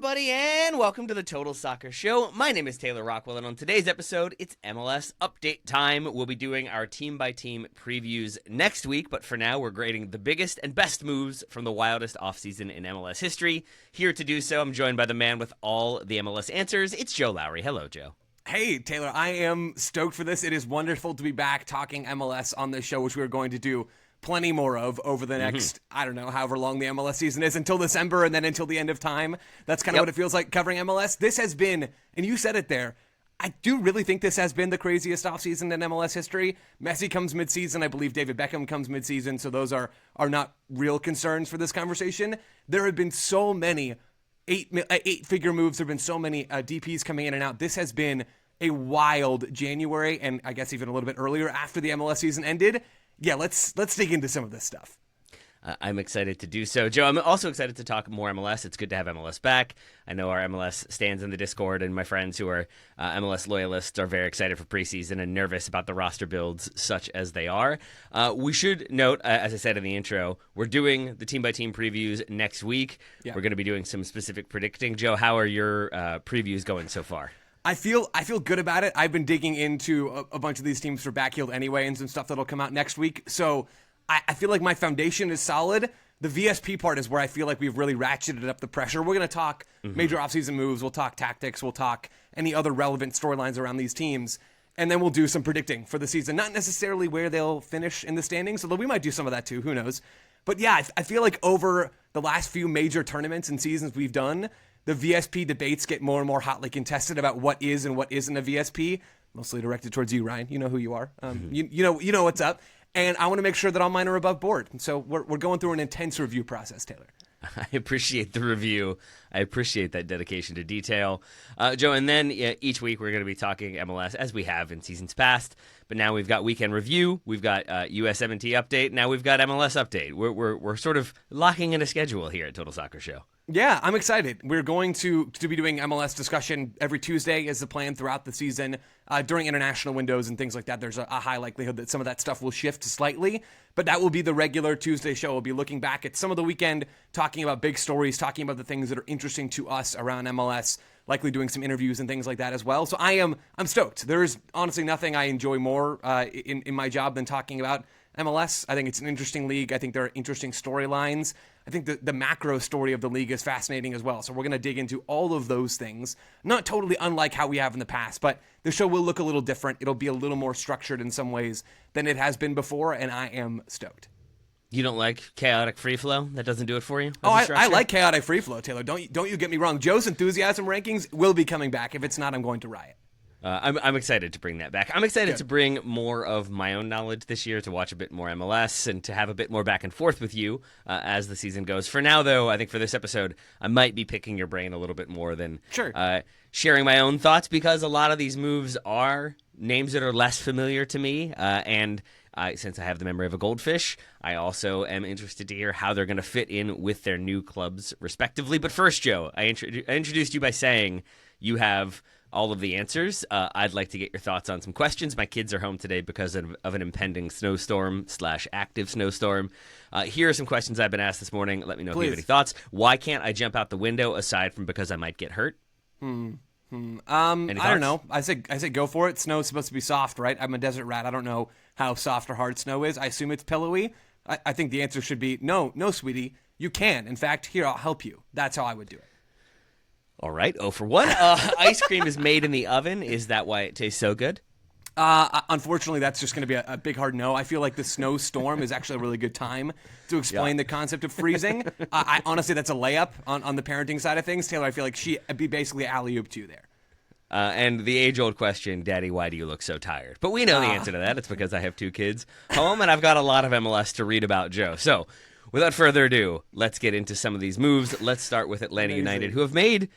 everybody, and welcome to the Total Soccer Show. My name is Taylor Rockwell, and on today's episode, it's MLS update time. We'll be doing our team-by-team previews next week, but for now, we're grading the biggest and best moves from the wildest offseason in MLS history. Here to do so, I'm joined by the man with all the MLS answers. It's Joe Lowry. Hello, Joe. Hey, Taylor, I am stoked for this. It is wonderful to be back talking MLS on this show, which we're going to do plenty more of over the next, I don't know, however long the MLS season is, until December and then until the end of time. That's kind of what it feels like covering MLS. This has been, and you said it there, I do really think this has been the craziest offseason in MLS history. Messi comes midseason. I believe David Beckham comes midseason, so those are not real concerns for this conversation. There have been so many eight-figure moves. There have been so many DPs coming in and out. This has been a wild January, and I guess even a little bit earlier after the MLS season ended. Yeah, let's dig into some of this stuff. I'm excited to do so. Joe, I'm also excited to talk more MLS. It's good to have MLS back. I know our MLS stands in the Discord, and my friends who are MLS loyalists are very excited for preseason and nervous about the roster builds such as they are. We should note, as I said in the intro, we're doing the team-by-team previews next week. Yeah. We're going to be doing some specific predicting. Joe, how are your previews going so far? I feel good about it. I've been digging into a bunch of these teams for Backfield anyway, and some stuff that'll come out next week. So I feel like my foundation is solid. The VSP part is where I feel like we've really ratcheted up the pressure. We're going to talk major offseason moves. We'll talk tactics. We'll talk any other relevant storylines around these teams. And then we'll do some predicting for the season. Not necessarily where they'll finish in the standings, although we might do some of that too. Who knows? But yeah, I feel like over the last few major tournaments and seasons we've done, the VSP debates get more and more hotly contested about what is and what isn't a VSP. Mostly directed towards you, Ryan. You know who you are. You know what's up. And I want to make sure that all mine are above board. So we're going through an intense review process, Taylor. I appreciate the review. I appreciate that dedication to detail. Joe, and then each week we're going to be talking MLS as we have in seasons past. But now we've got weekend review, we've got USMNT update, now we've got MLS update. We're sort of locking in a schedule here at Total Soccer Show. Yeah, I'm excited. We're going to be doing MLS discussion every Tuesday is the plan throughout the season. During international windows and things like that, there's a high likelihood that some of that stuff will shift slightly, but that will be the regular Tuesday show. We'll be looking back at some of the weekend, talking about big stories, talking about the things that are interesting to us around MLS, likely doing some interviews and things like that as well. So I'm stoked. There's honestly nothing I enjoy more in my job than talking about MLS. I think it's an interesting league. I think there are interesting storylines. I think the macro story of the league is fascinating as well. So we're going to dig into all of those things. Not totally unlike how we have in the past, but the show will look a little different. It'll be a little more structured in some ways than it has been before, and I am stoked. You don't like chaotic free flow? That doesn't do it for you? I like chaotic free flow, Taylor. Don't you get me wrong. Joe's enthusiasm rankings will be coming back. If it's not, I'm going to riot. I'm excited to bring that back. I'm excited to bring more of my own knowledge this year, to watch a bit more MLS and to have a bit more back and forth with you as the season goes. For now, though, I think for this episode, I might be picking your brain a little bit more than sharing my own thoughts, because a lot of these moves are names that are less familiar to me. And since I have the memory of a goldfish, I also am interested to hear how they're going to fit in with their new clubs respectively. But first, Joe, I introduced you by saying you have all of the answers. I'd like to get your thoughts on some questions. My kids are home today because of an impending snowstorm/active snowstorm. Here are some questions I've been asked this morning. Let me know if you have any thoughts. Why can't I jump out the window aside from because I might get hurt? I don't know. I say go for it. Snow's supposed to be soft, right? I'm a desert rat. I don't know how soft or hard snow is. I assume it's pillowy. I think the answer should be no, sweetie. You can. In fact, here, I'll help you. That's how I would do it. All right, 0 for 1. Ice cream is made in the oven. Is that why it tastes so good? Unfortunately, that's just going to be a big hard no. I feel like the snowstorm is actually a really good time to explain the concept of freezing. I honestly, that's a layup on the parenting side of things. Taylor, I feel like she'd be basically alley-ooped you there. And the age-old question, Daddy, why do you look so tired? But we know the answer to that. It's because I have 2 kids home, and I've got a lot of MLS to read about, Joe. So without further ado, let's get into some of these moves. Let's start with Atlanta United, who have made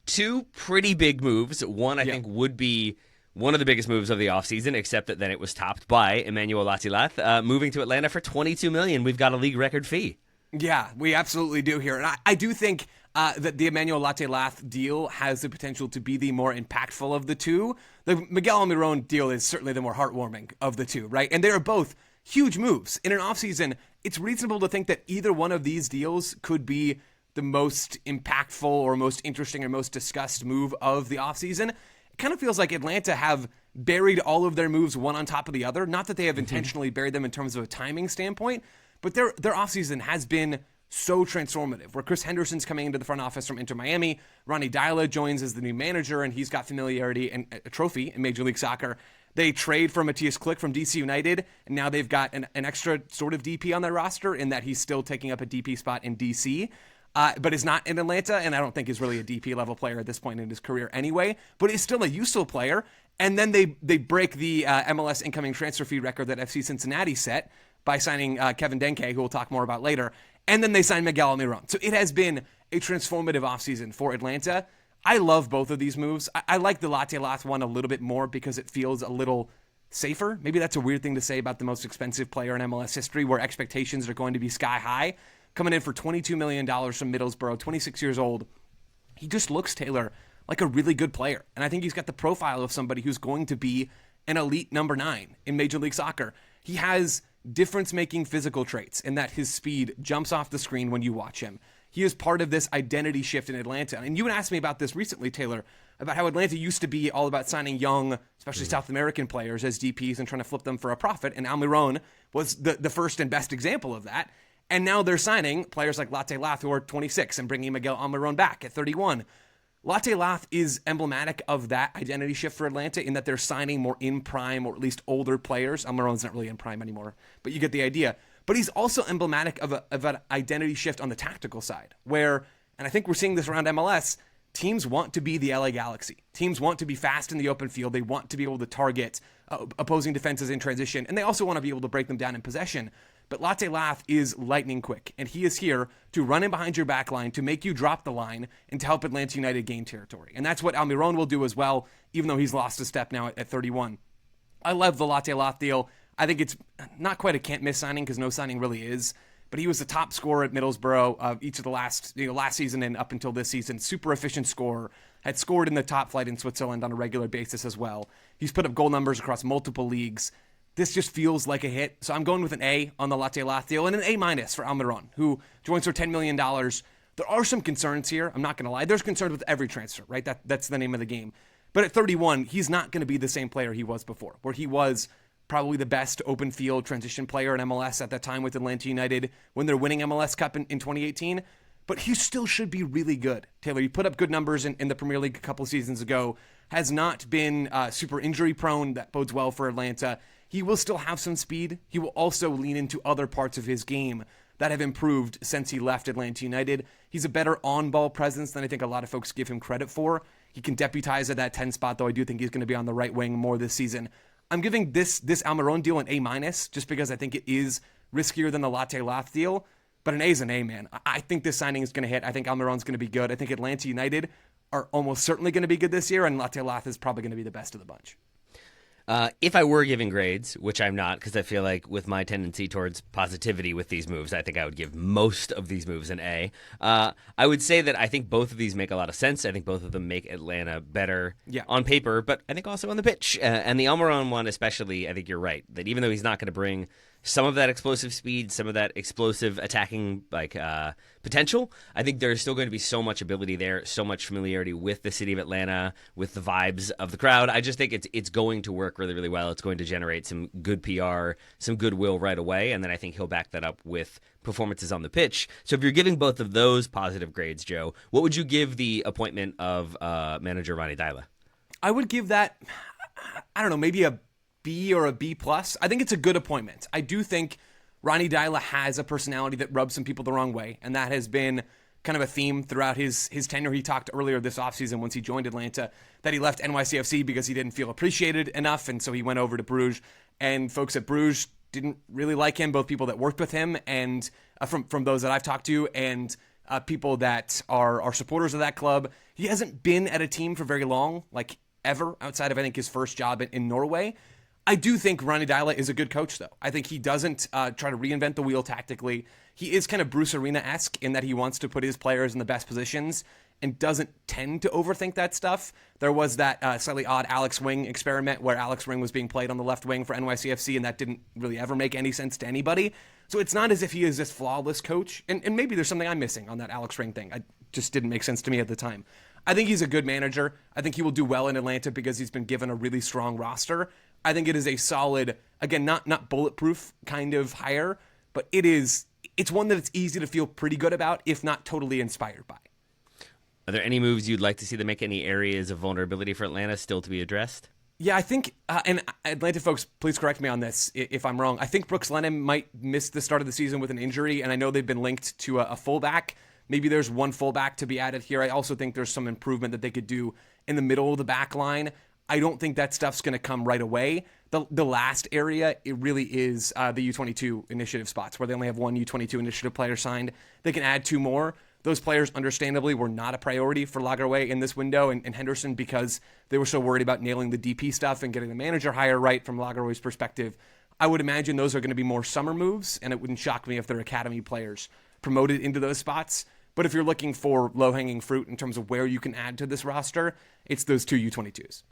2 pretty big moves. One, I think, would be one of the biggest moves of the offseason, except that then it was topped by Emmanuel Latilath moving to Atlanta for $22 million. We've got a league record fee. Yeah, we absolutely do here. And I do think that the Emmanuel Latilath deal has the potential to be the more impactful of the two. The Miguel Almiron deal is certainly the more heartwarming of the two, right? And they are both huge moves. In an offseason, it's reasonable to think that either one of these deals could be the most impactful or most interesting or most discussed move of the offseason. It kind of feels like Atlanta have buried all of their moves one on top of the other. Not that they have intentionally buried them in terms of a timing standpoint, but their offseason has been so transformative, where Chris Henderson's coming into the front office from Inter Miami. Ronnie Deila joins as the new manager, and he's got familiarity and a trophy in Major League Soccer. They trade for Matthias Klick from DC United, and now they've got an extra sort of DP on their roster in that he's still taking up a DP spot in DC, but is not in Atlanta, and I don't think is really a DP level player at this point in his career anyway, but is still a useful player. And then they break the MLS incoming transfer fee record that FC Cincinnati set by signing Kevin Denke, who we'll talk more about later, and then they signed Miguel Almiron. So it has been a transformative offseason for Atlanta. I love both of these moves. I like the Latte Lath one a little bit more because it feels a little safer. Maybe that's a weird thing to say about the most expensive player in MLS history, where expectations are going to be sky high. Coming in for $22 million from Middlesbrough, 26 years old. He just looks, Taylor, like a really good player. And I think he's got the profile of somebody who's going to be an elite number 9 in Major League Soccer. He has difference-making physical traits in that his speed jumps off the screen when you watch him. He is part of this identity shift in Atlanta. And you had asked me about this recently, Taylor, about how Atlanta used to be all about signing young, especially South American players as DPs and trying to flip them for a profit. And Almiron was the first and best example of that. And now they're signing players like Latte Lath, who are 26, and bringing Miguel Almiron back at 31. Latte Lath is emblematic of that identity shift for Atlanta in that they're signing more in prime, or at least older players. Almiron's not really in prime anymore, but you get the idea. But he's also emblematic of an identity shift on the tactical side, where, and I think we're seeing this around MLS, teams want to be the LA Galaxy. Teams want to be fast in the open field. They want to be able to target opposing defenses in transition, and they also want to be able to break them down in possession. But Latte Lath is lightning quick, and he is here to run in behind your back line, to make you drop the line, and to help Atlanta United gain territory. And that's what Almiron will do as well, even though he's lost a step now at 31. I love the Latte Lath deal. I think it's not quite a can't-miss signing, because no signing really is. But he was the top scorer at Middlesbrough each of the last season and up until this season. Super efficient scorer. Had scored in the top flight in Switzerland on a regular basis as well. He's put up goal numbers across multiple leagues. This just feels like a hit. So I'm going with an A on the Latte Lath deal and an A- for Almiron, who joins for $10 million. There are some concerns here. I'm not going to lie. There's concerns with every transfer, right? That's the name of the game. But at 31, he's not going to be the same player he was before, where he was probably the best open field transition player in MLS at that time with Atlanta United when they're winning MLS Cup in 2018. But he still should be really good. Taylor, he put up good numbers in the Premier League a couple of seasons ago, has not been super injury prone. That bodes well for Atlanta. He will still have some speed. He will also lean into other parts of his game that have improved since he left Atlanta United. He's a better on-ball presence than I think a lot of folks give him credit for. He can deputize at that 10 spot, though I do think he's going to be on the right wing more this season. I'm giving this Almiron deal an A- just because I think it is riskier than the Latte Lath deal, but an A is an A, man. I think this signing is going to hit. I think Almiron's going to be good. I think Atlanta United are almost certainly going to be good this year, and Latte Lath is probably going to be the best of the bunch. If I were giving grades, which I'm not, because I feel like with my tendency towards positivity with these moves, I think I would give most of these moves an A. I would say that I think both of these make a lot of sense. I think both of them make Atlanta better on paper, but I think also on the pitch. And the Almiron one especially, I think you're right, that even though he's not going to bring some of that explosive speed, some of that explosive attacking potential, I think there's still going to be so much ability there, so much familiarity with the city of Atlanta, with the vibes of the crowd. I just think it's going to work really, really well. It's going to generate some good PR, some goodwill right away, and then I think he'll back that up with performances on the pitch. So if you're giving both of those positive grades, Joe, what would you give the appointment of manager Ronnie Deila? I would give that, I don't know, maybe a B or a B+. I think it's a good appointment. I do think Ronnie Deila has a personality that rubs some people the wrong way, and that has been kind of a theme throughout his tenure. He talked earlier this offseason once he joined Atlanta that he left NYCFC because he didn't feel appreciated enough, and so he went over to Bruges, and folks at Bruges didn't really like him, both people that worked with him and from those that I've talked to, and people that are supporters of that club. He hasn't been at a team for very long, like ever, outside of I think his first job in Norway. I do think Ronnie Deila is a good coach, though. I think he doesn't try to reinvent the wheel tactically. He is kind of Bruce Arena-esque in that he wants to put his players in the best positions and doesn't tend to overthink that stuff. There was that slightly odd Alex Wing experiment where Alex Wing was being played on the left wing for NYCFC, and that didn't really ever make any sense to anybody. So it's not as if he is this flawless coach, and maybe there's something I'm missing on that Alex Wing thing. I just didn't make sense to me at the time. I think he's a good manager. I think he will do well in Atlanta because he's been given a really strong roster. I think it is a solid, again, not bulletproof kind of hire, but it's one that it's easy to feel pretty good about, if not totally inspired by. Are there any moves you'd like to see that make any areas of vulnerability for Atlanta still to be addressed? Yeah, I think, and Atlanta folks, please correct me on this if I'm wrong. I think Brooks Lennon might miss the start of the season with an injury, and I know they've been linked to a fullback. Maybe there's one fullback to be added here. I also think there's some improvement that they could do in the middle of the back line. I don't think that stuff's going to come right away. The last area, it really is the U22 initiative spots, where they only have one U22 initiative player signed. They can add 2 more. Those players, understandably, were not a priority for Lagerwey in this window and Henderson because they were so worried about nailing the DP stuff and getting the manager hire right from Lagerwey's perspective. I would imagine those are going to be more summer moves, and it wouldn't shock me if they're academy players promoted into those spots. But if you're looking for low-hanging fruit in terms of where you can add to this roster, it's those 2 U22s.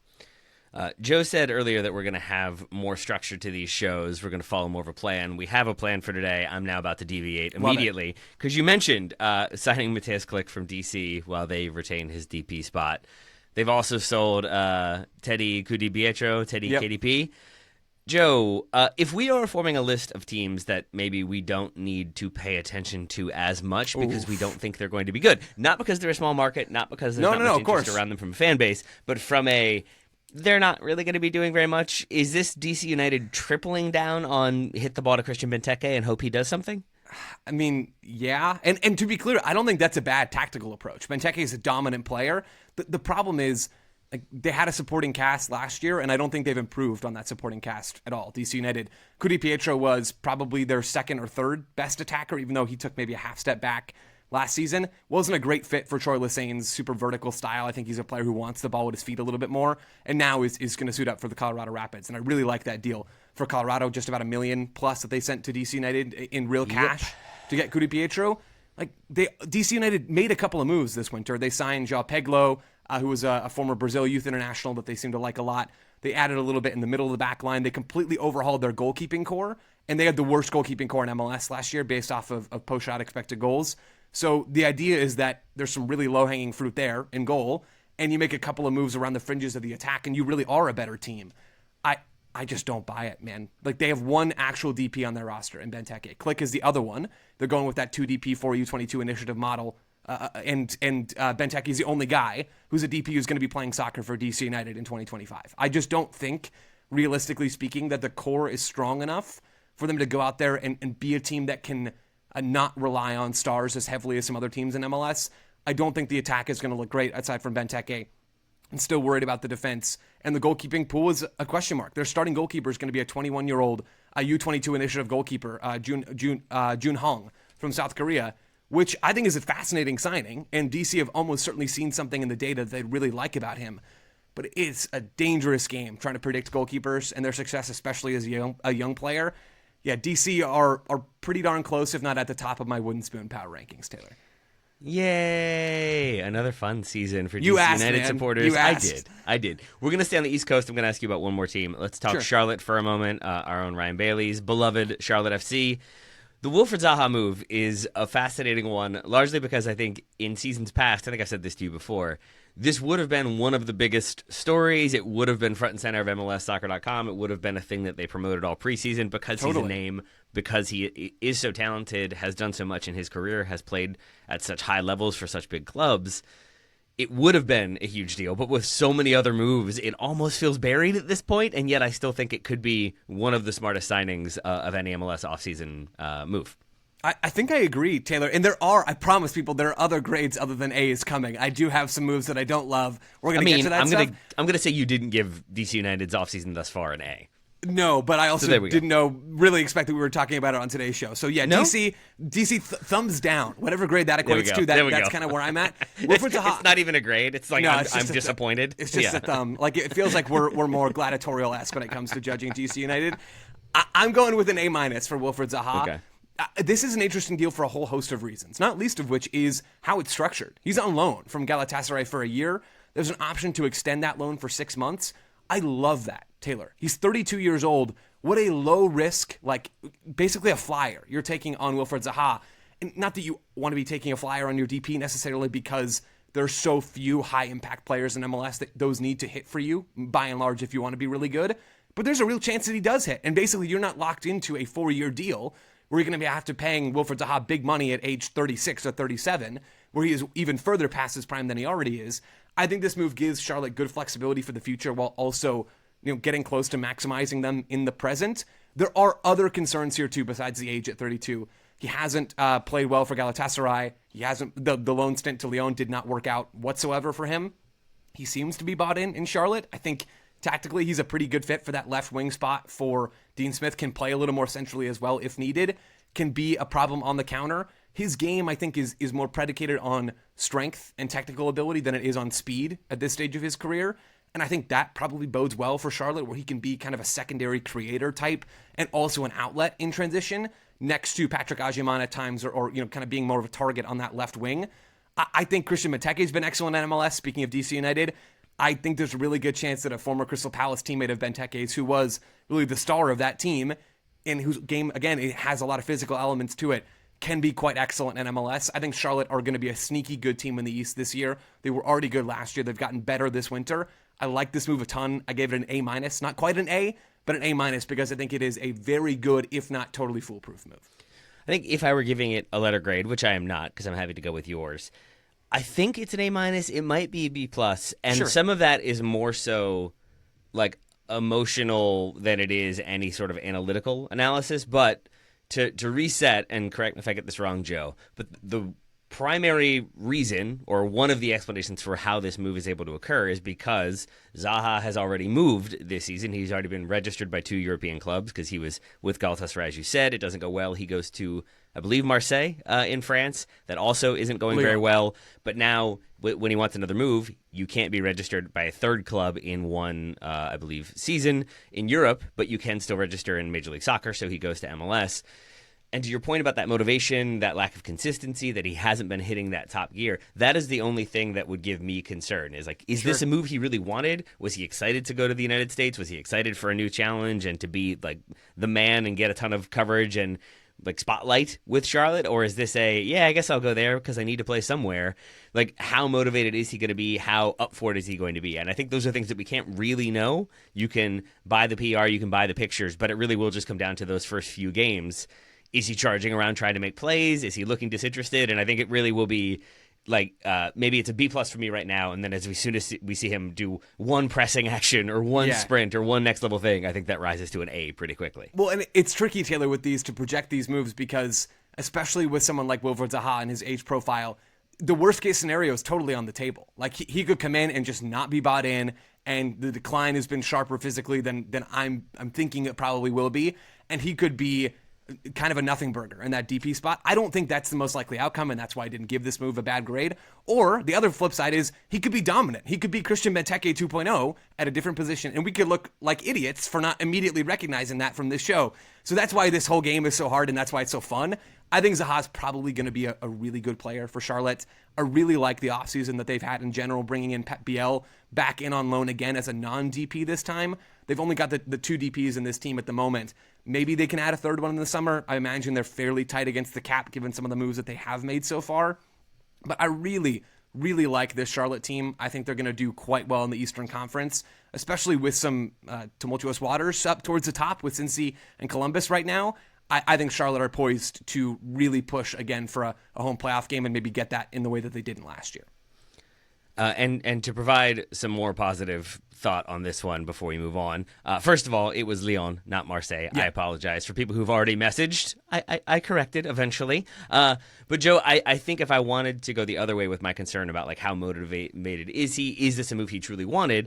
Joe said earlier that we're going to have more structure to these shows. We're going to follow more of a plan. We have a plan for today. I'm now about to deviate immediately because you mentioned signing Mateus Klick from DC while they retain his DP spot. They've also sold Teddy Kudibietro, Teddy KDP. Joe, if we are forming a list of teams that maybe we don't need to pay attention to as much because we don't think they're going to be good, not because they're a small market, not because there's not much interest around them from a fan base, but from they're not really going to be doing very much. Is this DC United tripling down on hit the ball to Christian Benteke and hope he does something? I mean, yeah. And to be clear, I don't think that's a bad tactical approach. Benteke is a dominant player. The problem is they had a supporting cast last year, and I don't think they've improved on that supporting cast at all. DC United, Kudipietro was probably their second or third best attacker, even though he took maybe a half step back last season. Wasn't a great fit for Troy Lissane's super vertical style. I think he's a player who wants the ball with his feet a little bit more, and now is going to suit up for the Colorado Rapids. And I really like that deal for Colorado, just about $1 million plus that they sent to DC United in real cash to get Kudipietro. DC United made a couple of moves this winter. They signed João Peglo, who was a former Brazil youth international that they seem to like a lot. They added a little bit in the middle of the back line. They completely overhauled their goalkeeping core, and they had the worst goalkeeping core in MLS last year based off of post-shot expected goals. So the idea is that there's some really low-hanging fruit there in goal, and you make a couple of moves around the fringes of the attack, and you really are a better team. I just don't buy it, man. They have one actual DP on their roster in Benteke. Klick is the other one. They're going with that 2DP 4U22 initiative model, and Benteke is the only guy who's a DP who's going to be playing soccer for DC United in 2025. I just don't think, realistically speaking, that the core is strong enough for them to go out there and be a team that can not rely on stars as heavily as some other teams in MLS. I don't think the attack is going to look great aside from Benteke. I'm still worried about the defense. And the goalkeeping pool is a question mark. Their starting goalkeeper is going to be a 21-year-old U22 initiative goalkeeper, Jun Hong from South Korea, which I think is a fascinating signing. And DC have almost certainly seen something in the data that they really like about him. But it's a dangerous game trying to predict goalkeepers and their success, especially as a young player. Yeah, DC are pretty darn close, if not at the top of my wooden spoon power rankings, Taylor. Yay! Another fun season for DC United supporters. You asked. I did. We're going to stay on the East Coast. I'm going to ask you about one more team. Let's talk Charlotte for a moment. Our own Ryan Bailey's beloved Charlotte FC. The Wilfried Zaha move is a fascinating one, largely because I think in seasons past, I think I've said this to you before, this would have been one of the biggest stories. It would have been front and center of MLSsoccer.com. It would have been a thing that they promoted all preseason because he's a name, because he is so talented, has done so much in his career, has played at such high levels for such big clubs. It would have been a huge deal, but with so many other moves, it almost feels buried at this point, and yet I still think it could be one of the smartest signings of any MLS offseason move. I think I agree, Taylor. And I promise people, there are other grades other than A's coming. I do have some moves that I don't love. We're going to get to that stuff. I'm going to say you didn't give DC United's offseason thus far an A. No, but I also didn't really expect that we were talking about it on today's show. So yeah, DC thumbs down. Whatever grade that equates to, that's kind of where I'm at. It's not even a grade. It's like I'm disappointed. It's just a thumb. It feels like we're more gladiatorial-esque when it comes to judging DC United. I'm going with an A- for Wilfried Zaha. Okay. This is an interesting deal for a whole host of reasons, not least of which is how it's structured. He's on loan from Galatasaray for a year. There's an option to extend that loan for 6 months. I love that, Taylor. He's 32 years old. What a low risk, like basically a flyer you're taking on Wilfried Zaha. And not that you want to be taking a flyer on your DP necessarily because there's so few high impact players in MLS that those need to hit for you, by and large, if you want to be really good. But there's a real chance that he does hit. And basically, you're not locked into a 4-year deal where you're going to have to paying Wilfried Zaha big money at age 36 or 37, where he is even further past his prime than he already is. I think this move gives Charlotte good flexibility for the future while also, getting close to maximizing them in the present. There are other concerns here too, besides the age at 32. He hasn't played well for Galatasaray. He hasn't. The loan stint to Lyon did not work out whatsoever for him. He seems to be bought in Charlotte. I think tactically he's a pretty good fit for that left wing spot for Dean Smith. Can play a little more centrally as well if needed. Can be a problem on the counter. His game, I think, is more predicated on strength and technical ability than it is on speed at this stage of his career. And I think that probably bodes well for Charlotte, where he can be kind of a secondary creator type and also an outlet in transition next to Patrick Agyemang at times, or kind of being more of a target on that left wing. I think Christian Benteke's been excellent at MLS. Speaking of DC United, I think there's a really good chance that a former Crystal Palace teammate of Benteke's, who was really the star of that team, and whose game, again, it has a lot of physical elements to it, can be quite excellent in MLS. I think Charlotte are going to be a sneaky good team in the East this year. They were already good last year. They've gotten better this winter. I like this move a ton. I gave it an A-, not quite an A, but an A- because I think it is a very good, if not totally foolproof move. I think if I were giving it a letter grade, which I am not because I'm happy to go with yours, I think it's an A-. It might be a B+, and Sure. Some of that is more so like emotional than it is any sort of analytical analysis. But to reset, and correct me if I get this wrong, Joe, but the primary reason, or one of the explanations for how this move is able to occur, is because Zaha has already moved this season. He's already been registered by 2 European clubs because he was with Galatasaray, as you said. It doesn't go well. He goes to, I believe, Marseille in France. That also isn't going very well. But now, when he wants another move, you can't be registered by a third club in one, I believe, season in Europe, but you can still register in Major League Soccer, so he goes to MLS. And to your point about that motivation, that lack of consistency, that he hasn't been hitting that top gear, that is the only thing that would give me concern. Is this a move he really wanted? Was he excited to go to the United States? Was he excited for a new challenge and to be like the man and get a ton of coverage and like spotlight with Charlotte? Or is this I guess I'll go there because I need to play somewhere? Like, how motivated is he going to be? How up for it is he going to be? And I think those are things that we can't really know. You can buy the PR, you can buy the pictures, but it really will just come down to those first few games. Is he charging around trying to make plays? Is he looking disinterested? And I think it really will be like maybe it's a B+ for me right now. And then as soon as we see him do one pressing action or one sprint or one next level thing, I think that rises to an A pretty quickly. Well, and it's tricky, Taylor, with these to project these moves because, especially with someone like Wilfried Zaha and his age profile, the worst case scenario is totally on the table. Like he could come in and just not be bought in, and the decline has been sharper physically than I'm thinking it probably will be, and he could be kind of a nothing burger in that DP spot. I don't think that's the most likely outcome, and that's why I didn't give this move a bad grade. Or the other flip side is he could be dominant. He could be Christian Benteke 2.0 at a different position, and we could look like idiots for not immediately recognizing that from this show. So that's why this whole game is so hard, and that's why it's so fun. I think Zaha's probably going to be a really good player for Charlotte. I really like the offseason that they've had in general, bringing in Pep Biel back in on loan again as a non-DP this time. They've only got the 2 DPs in this team at the moment. Maybe they can add a third one in the summer. I imagine they're fairly tight against the cap given some of the moves that they have made so far. But I really, really like this Charlotte team. I think they're going to do quite well in the Eastern Conference, especially with some tumultuous waters up towards the top with Cincy and Columbus right now. I think Charlotte are poised to really push again for a home playoff game and maybe get that in the way that they didn't last year. And to provide some more positive thought on this one before we move on, first of all, it was Lyon, not Marseille. Yeah. I apologize for people who've already messaged. I corrected eventually. But Joe, I think if I wanted to go the other way with my concern about like how motivated is he, is this a move he truly wanted?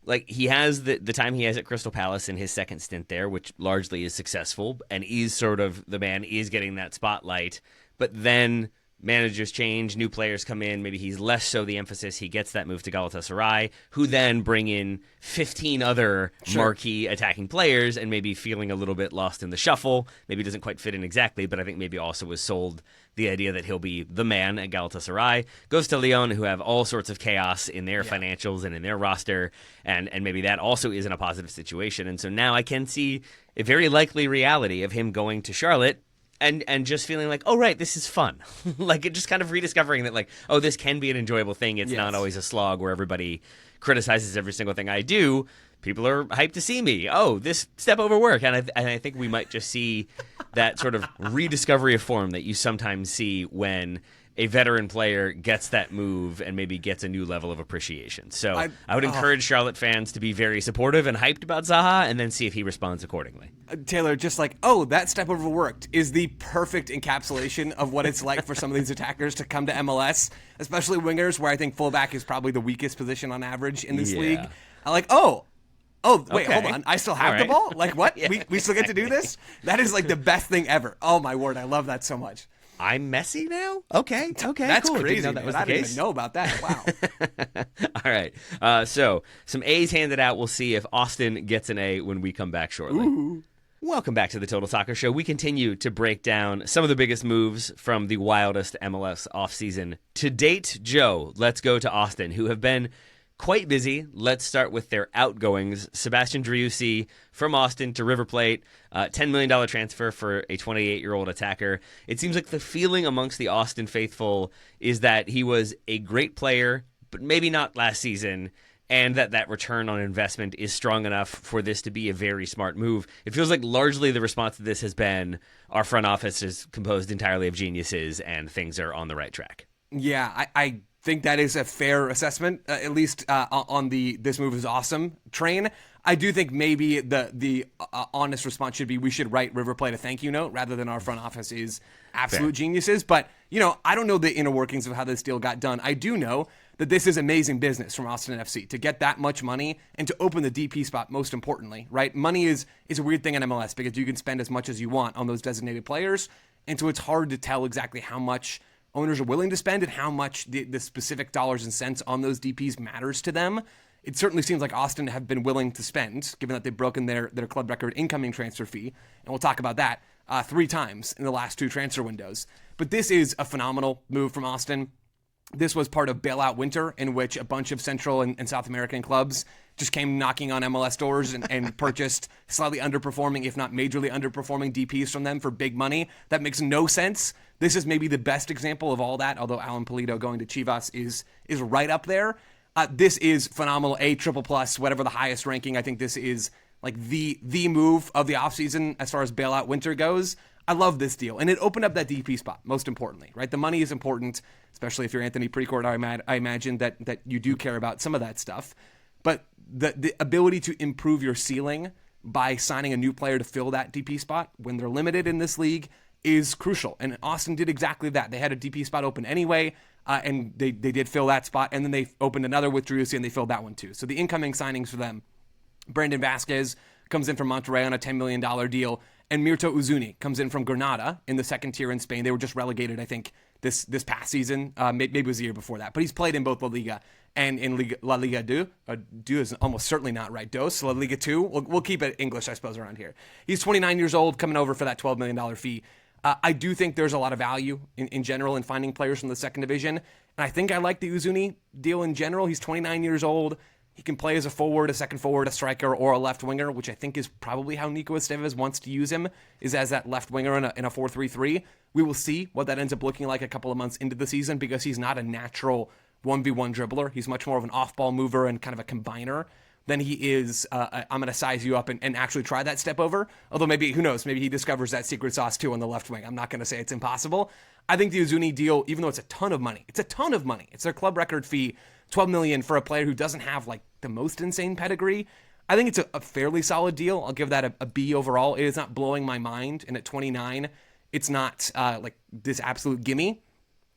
Like, he has the time he has at Crystal Palace in his second stint there, which largely is successful, and is sort of the man, is getting that spotlight. But then managers change, new players come in, maybe he's less so the emphasis. He gets that move to Galatasaray, who then bring in 15 other marquee attacking players and maybe feeling a little bit lost in the shuffle. Maybe doesn't quite fit in exactly, but I think maybe also was sold the idea that he'll be the man at Galatasaray. Goes to Lyon, who have all sorts of chaos in their financials and in their roster, and maybe that also isn't a positive situation. And so now I can see a very likely reality of him going to Charlotte and just feeling like, oh, right, this is fun. Like, just kind of rediscovering that, like, oh, this can be an enjoyable thing. It's not always a slog where everybody criticizes every single thing I do. People are hyped to see me. Oh, this step over work. And I think we might just see that sort of rediscovery of form that you sometimes see when a veteran player gets that move and maybe gets a new level of appreciation. So I would encourage Charlotte fans to be very supportive and hyped about Zaha and then see if he responds accordingly. Taylor, just like, oh, that step over worked is the perfect encapsulation of what it's like for some of these attackers to come to MLS, especially wingers, where I think fullback is probably the weakest position on average in this league. I like, oh, wait, hold on. I still have the ball? Like, what? We still get to do this? That is like the best thing ever. Oh, my word. I love that so much. I'm messy now? Okay, That's cool. crazy, Didn't know that was I the didn't case. even know about that. Wow. All right. So some A's handed out. We'll see if Austin gets an A when we come back shortly. Ooh. Welcome back to the Total Soccer Show. We continue to break down some of the biggest moves from the wildest MLS offseason to date. Joe, let's go to Austin, who have been quite busy. Let's start with their outgoings. Sebastian Driussi from Austin to River Plate, $10 million transfer for a 28-year-old attacker. It seems like the feeling amongst the Austin faithful is that he was a great player, but maybe not last season, and that return on investment is strong enough for this to be a very smart move. It feels like largely the response to this has been our front office is composed entirely of geniuses and things are on the right track. Yeah, I think that is a fair assessment, at least on the this move is awesome train. I do think maybe the honest response should be we should write River Plate a thank you note rather than our front office is absolute geniuses. But, I don't know the inner workings of how this deal got done. I do know that this is amazing business from Austin FC to get that much money and to open the DP spot, most importantly, right? Money is a weird thing in MLS because you can spend as much as you want on those designated players. And so it's hard to tell exactly how much owners are willing to spend and how much the specific dollars and cents on those DPs matters to them. It certainly seems like Austin have been willing to spend, given that they've broken their club record incoming transfer fee. And we'll talk about that 3 times in the last 2 transfer windows. But this is a phenomenal move from Austin. This was part of bailout winter in which a bunch of Central and South American clubs just came knocking on MLS doors and purchased slightly underperforming, if not majorly underperforming DPs from them for big money. That makes no sense. This is maybe the best example of all that, although Alan Pulido going to Chivas is right up there. This is phenomenal, A triple plus, whatever the highest ranking. I think this is like the move of the offseason as far as bailout winter goes. I love this deal. And it opened up that DP spot, most importantly, right? The money is important, especially if you're Anthony Precourt. I imagine that you do care about some of that stuff. But the ability to improve your ceiling by signing a new player to fill that DP spot when they're limited in this league is crucial. And Austin did exactly that. They had a DP spot open anyway, and they did fill that spot. And then they opened another with Driussi, and they filled that one too. So the incoming signings for them, Brandon Vasquez comes in from Monterrey on a $10 million deal, and Mirto Uzuni comes in from Granada in the second tier in Spain. They were just relegated, I think, this past season. Maybe it was the year before that. But he's played in both La Liga and in La Liga 2. 2 is almost certainly not right. Dos, La Liga 2. We'll keep it English, I suppose, around here. He's 29 years old, coming over for that $12 million fee. I do think there's a lot of value in general in finding players from the second division. And I think I like the Uzuni deal in general. He's 29 years old. He can play as a forward, a second forward, a striker, or a left winger, which I think is probably how Nico Estevez wants to use him, is as that left winger in a 4-3-3. We will see what that ends up looking like a couple of months into the season because he's not a natural 1v1 dribbler. He's much more of an off-ball mover and kind of a combiner than he is, I'm going to size you up and actually try that step over. Although maybe, who knows, maybe he discovers that secret sauce too on the left wing. I'm not going to say it's impossible. I think the Uzuni deal, even though it's a ton of money, it's their club record fee, $12 million for a player who doesn't have like the most insane pedigree. I think it's a fairly solid deal. I'll give that a B overall. It is not blowing my mind. And at 29, it's not like this absolute gimme.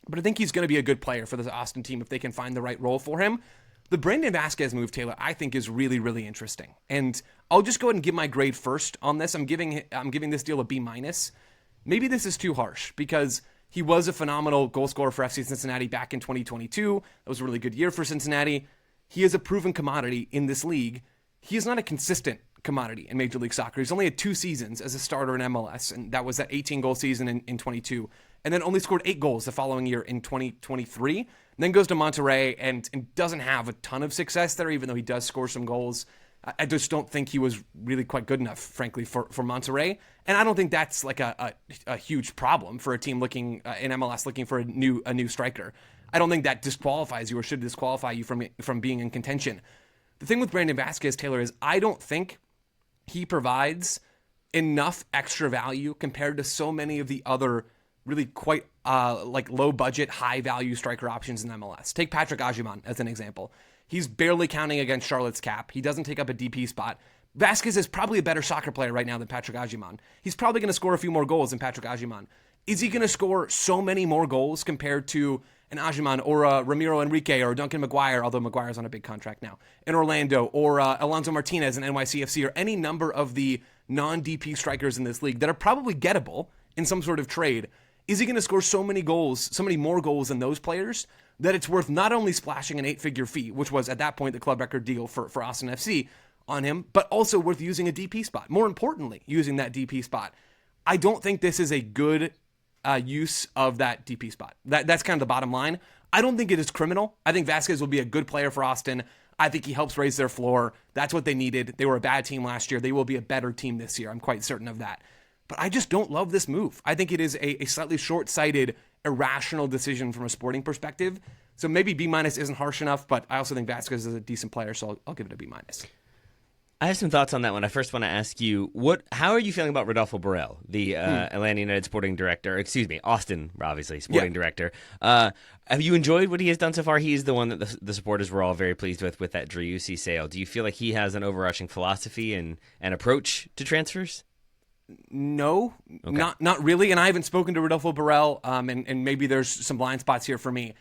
But I think he's going to be a good player for the Austin team if they can find the right role for him. The Brandon Vasquez move, Taylor, I think is really, really interesting. And I'll just go ahead and give my grade first on this. I'm giving this deal a B-. Maybe this is too harsh because He was a phenomenal goal scorer for FC Cincinnati back in 2022. That was a really good year for Cincinnati. He is a proven commodity in this league. He is not a consistent commodity in Major League Soccer. He's only had 2 seasons as a starter in MLS, and that was that 18-goal season in 22, and then only scored 8 goals the following year in 2023. And then goes to Monterrey and doesn't have a ton of success there, even though he does score some goals. I just don't think he was really quite good enough, frankly, for Monterrey. And I don't think that's like a huge problem for a team looking in MLS looking for a new striker. I don't think that disqualifies you or should disqualify you from being in contention. The thing with Brandon Vasquez, Taylor, is I don't think he provides enough extra value compared to so many of the other really quite like low budget, high value striker options in MLS. Take Patrick Agyemang as an example. He's barely counting against Charlotte's cap. He doesn't take up a DP spot. Vasquez is probably a better soccer player right now than Patrick Agyemang. He's probably going to score a few more goals than Patrick Agyemang. Is he going to score so many more goals compared to an Agyemang or a Ramiro Enrique or Duncan Maguire, although Maguire's on a big contract now, in Orlando, or Alonso Martinez in NYCFC, or any number of the non-DP strikers in this league that are probably gettable in some sort of trade? Is he going to score so many goals, so many more goals than those players, that it's worth not only splashing an 8-figure fee, which was at that point the club record deal for Austin FC, on him, but also worth using a DP spot? More importantly, using that DP spot. I don't think this is a good use of that DP spot. That's kind of the bottom line. I don't think it is criminal. I think Vasquez will be a good player for Austin. I think he helps raise their floor. That's what they needed. They were a bad team last year. They will be a better team this year. I'm quite certain of that. But I just don't love this move. I think it is a slightly short-sighted, irrational decision from a sporting perspective. So maybe B- isn't harsh enough, but I also think Vasquez is a decent player, so I'll give it a B-. I have some thoughts on that one. I first want to ask you, how are you feeling about Rodolfo Borrell, the Atlanta United sporting director? Excuse me, Austin, obviously, sporting director. Have you enjoyed what he has done so far? He's the one that the supporters were all very pleased with that Driussi sale. Do you feel like he has an overarching philosophy and approach to transfers? No, okay. Not really. And I haven't spoken to Rodolfo Borrell, and maybe there's some blind spots here for me.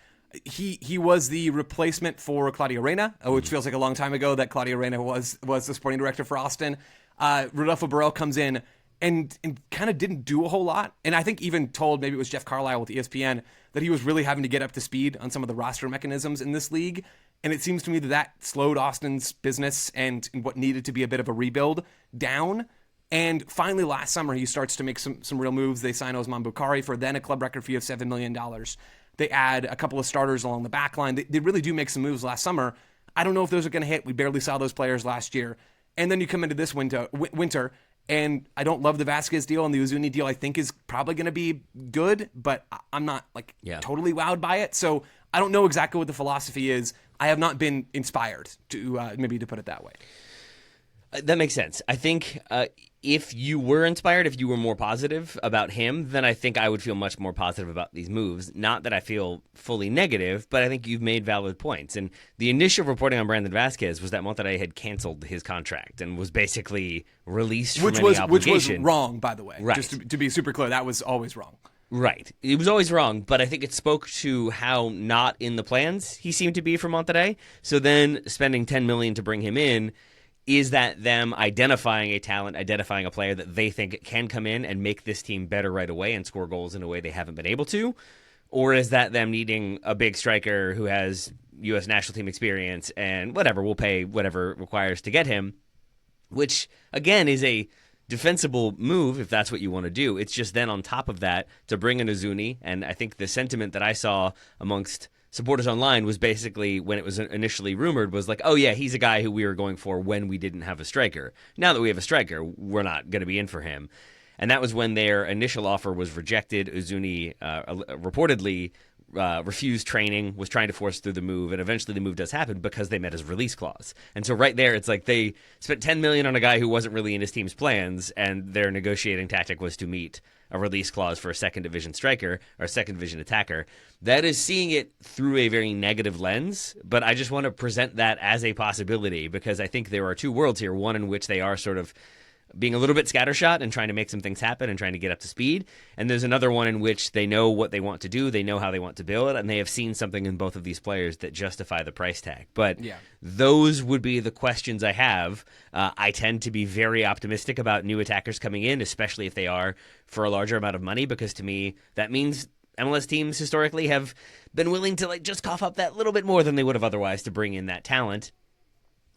He was the replacement for Claudio Reyna, which feels like a long time ago that Claudio Reyna was the sporting director for Austin. Rodolfo Borrell comes in and kind of didn't do a whole lot. And I think even told, maybe it was Jeff Carlisle with ESPN, that he was really having to get up to speed on some of the roster mechanisms in this league. And it seems to me that slowed Austin's business and what needed to be a bit of a rebuild down. And finally, last summer, he starts to make some real moves. They sign Osman Bukhari for then a club record fee of $7 million. They add a couple of starters along the back line. They really do make some moves last summer. I don't know if those are going to hit. We barely saw those players last year. And then you come into this winter, and I don't love the Vasquez deal, and the Uzuni deal I think is probably going to be good, but I'm not totally wowed by it. So I don't know exactly what the philosophy is. I have not been inspired, to maybe to put it that way. That makes sense. I think if you were inspired, if you were more positive about him, then I think I would feel much more positive about these moves. Not that I feel fully negative, but I think you've made valid points. And the initial reporting on Brandon Vasquez was that Monterrey had canceled his contract and was basically released from any obligation. Which was wrong, by the way. Right. Just to be super clear, that was always wrong. Right. It was always wrong, but I think it spoke to how not in the plans he seemed to be for Monterrey. So then spending $10 million to bring him in, is that them identifying a talent, identifying a player that they think can come in and make this team better right away and score goals in a way they haven't been able to? Or is that them needing a big striker who has U.S. national team experience and whatever, we'll pay whatever it requires to get him, which, again, is a defensible move if that's what you want to do. It's just then on top of that to bring in Uzuni, and I think the sentiment that I saw amongst supporters online was basically, when it was initially rumored, was like, oh yeah, he's a guy who we were going for when we didn't have a striker. Now that we have a striker, we're not going to be in for him. And that was when their initial offer was rejected. Uzuni reportedly refused training, was trying to force through the move, and eventually the move does happen because they met his release clause. And so right there, it's like they spent $10 million on a guy who wasn't really in his team's plans, and their negotiating tactic was to meet a release clause for a second division striker or a second division attacker. That is seeing it through a very negative lens, but I just want to present that as a possibility because I think there are two worlds here, one in which they are sort of being a little bit scattershot and trying to make some things happen and trying to get up to speed. And there's another one in which they know what they want to do, they know how they want to build, and they have seen something in both of these players that justify the price tag. But those would be the questions I have. I tend to be very optimistic about new attackers coming in, especially if they are for a larger amount of money, because to me, that means MLS teams historically have been willing to just cough up that little bit more than they would have otherwise to bring in that talent.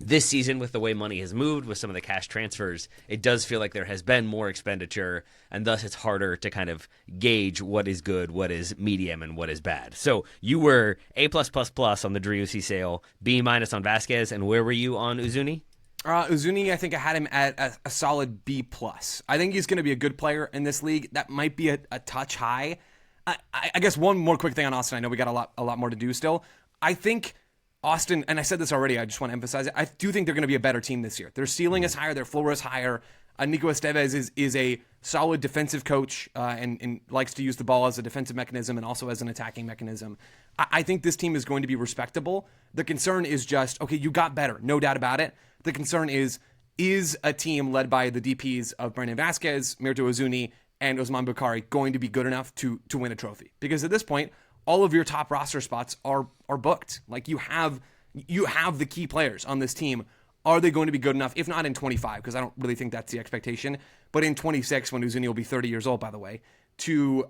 This season, with the way money has moved, with some of the cash transfers, it does feel like there has been more expenditure, and thus it's harder to kind of gauge what is good, what is medium, and what is bad. So you were A+++ on the Driussi sale, B- on Vasquez, and where were you on Uzuni? Uzuni, I think I had him at a solid B+. I think he's going to be a good player in this league. That might be a touch high. I guess one more quick thing on Austin. I know we got a lot more to do still. I think Austin, and I said this already, I just want to emphasize it, I do think they're going to be a better team this year. Their ceiling is higher, their floor is higher. Nico Estevez is a solid defensive coach and likes to use the ball as a defensive mechanism and also as an attacking mechanism. I think this team is going to be respectable. The concern is just, okay, you got better, no doubt about it. The concern is a team led by the DPs of Brandon Vasquez, Mirto Uzuni, and Osman Bukhari going to be good enough to win a trophy? Because at this point, all of your top roster spots are booked. Like you have the key players on this team. Are they going to be good enough? If not in 25, because I don't really think that's the expectation, but in 26, when Uzuni will be 30 years old, by the way, to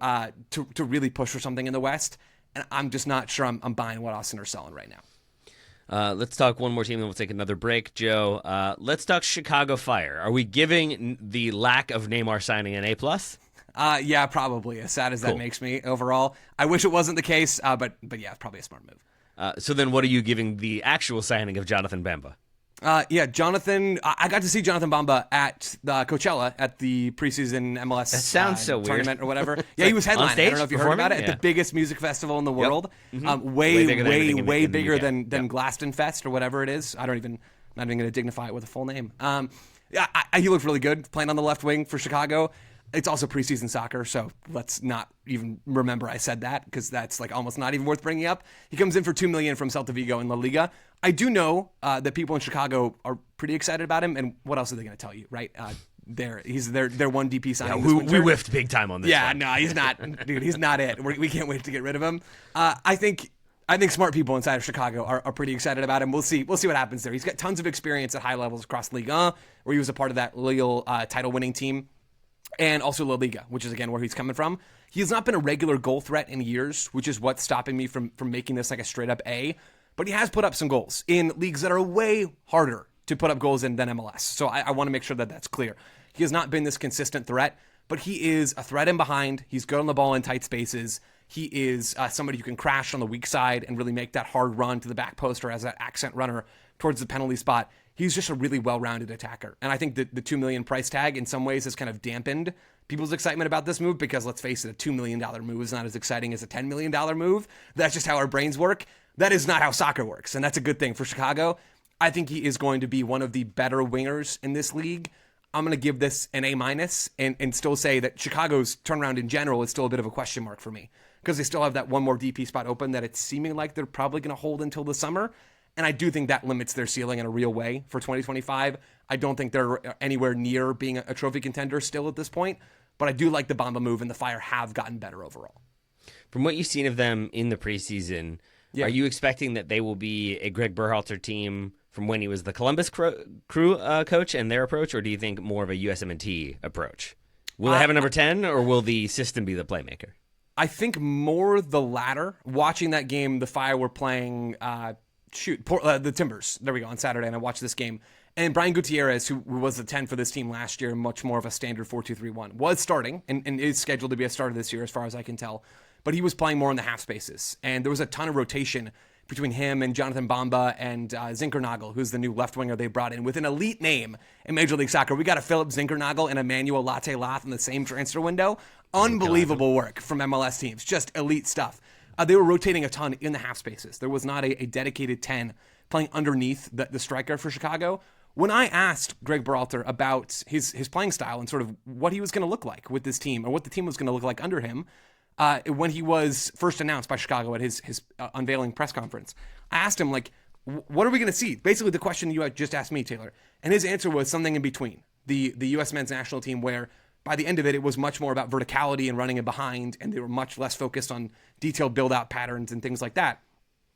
really push for something in the West. And I'm just not sure I'm buying what Austin are selling right now. Let's talk one more team, then we'll take another break. Joe, let's talk Chicago Fire. Are we giving the lack of Neymar signing an A+? Yeah, probably. As sad as that makes me overall. I wish it wasn't the case, but yeah, probably a smart move. So then what are you giving the actual signing of Jonathan Bamba? Yeah, Jonathan. I got to see Jonathan Bamba at the Coachella at the preseason MLS that sounds so tournament weird. or whatever. Yeah, he was headlining. I don't know if you heard about it. At the biggest music festival in the world. Yep. Mm-hmm. Way bigger than Glaston Fest or whatever it is. Not even going to dignify it with a full name. Yeah, he looked really good playing on the left wing for Chicago. It's also preseason soccer, so let's not even remember I said that because that's like almost not even worth bringing up. He comes in for $2 million from Celta Vigo in La Liga. I do know that people in Chicago are pretty excited about him, and what else are they going to tell you, right? He's their one DP signing. Yeah, we whiffed big time on this. Yeah, one. No, he's not, dude. He's not it. We can't wait to get rid of him. I think smart people inside of Chicago are pretty excited about him. We'll see what happens there. He's got tons of experience at high levels across Ligue 1, where he was a part of that Lille title-winning team. And also La Liga, which is, again, where he's coming from. He has not been a regular goal threat in years, which is what's stopping me from making this like a straight-up A. But he has put up some goals in leagues that are way harder to put up goals in than MLS. So I want to make sure that that's clear. He has not been this consistent threat, but he is a threat in behind. He's good on the ball in tight spaces. He is somebody who can crash on the weak side and really make that hard run to the back post or as that accent runner towards the penalty spot. He's just a really well-rounded attacker. And I think that the $2 million price tag in some ways has kind of dampened people's excitement about this move because, let's face it, a $2 million move is not as exciting as a $10 million move. That's just how our brains work. That is not how soccer works, and that's a good thing for Chicago. I think he is going to be one of the better wingers in this league. I'm going to give this an A- and still say that Chicago's turnaround in general is still a bit of a question mark for me because they still have that one more DP spot open that it's seeming like they're probably going to hold until the summer. And I do think that limits their ceiling in a real way for 2025. I don't think they're anywhere near being a trophy contender still at this point, but I do like the Bamba move, and the Fire have gotten better overall. From what you've seen of them in the preseason, are you expecting that they will be a Greg Berhalter team from when he was the Columbus Crew coach and their approach, or do you think more of a USMNT approach? Will they have a number 10, or will the system be the playmaker? I think more the latter. Watching that game, the Fire were playing... the Timbers. There we go, on Saturday, and I watched this game. And Brian Gutierrez, who was the 10 for this team last year, much more of a standard 4-2-3-1, was starting and is scheduled to be a starter this year as far as I can tell. But he was playing more in the half spaces. And there was a ton of rotation between him and Jonathan Bamba and Zinkernagel, who's the new left winger they brought in with an elite name in Major League Soccer. We got a Philip Zinkernagel and Emmanuel Latte Lath in the same transfer window. Unbelievable work from MLS teams. Just elite stuff. They were rotating a ton in the half spaces. There was not a dedicated 10 playing underneath the striker for Chicago. When I asked Greg Berhalter about his playing style and sort of what he was going to look like with this team or what the team was going to look like under him, when he was first announced by Chicago at his unveiling press conference, I asked him, like, what are we going to see? Basically the question you just asked me, Taylor. And his answer was something in between. The U.S. men's national team where by the end of it, it was much more about verticality and running it behind, and they were much less focused on detailed build-out patterns and things like that.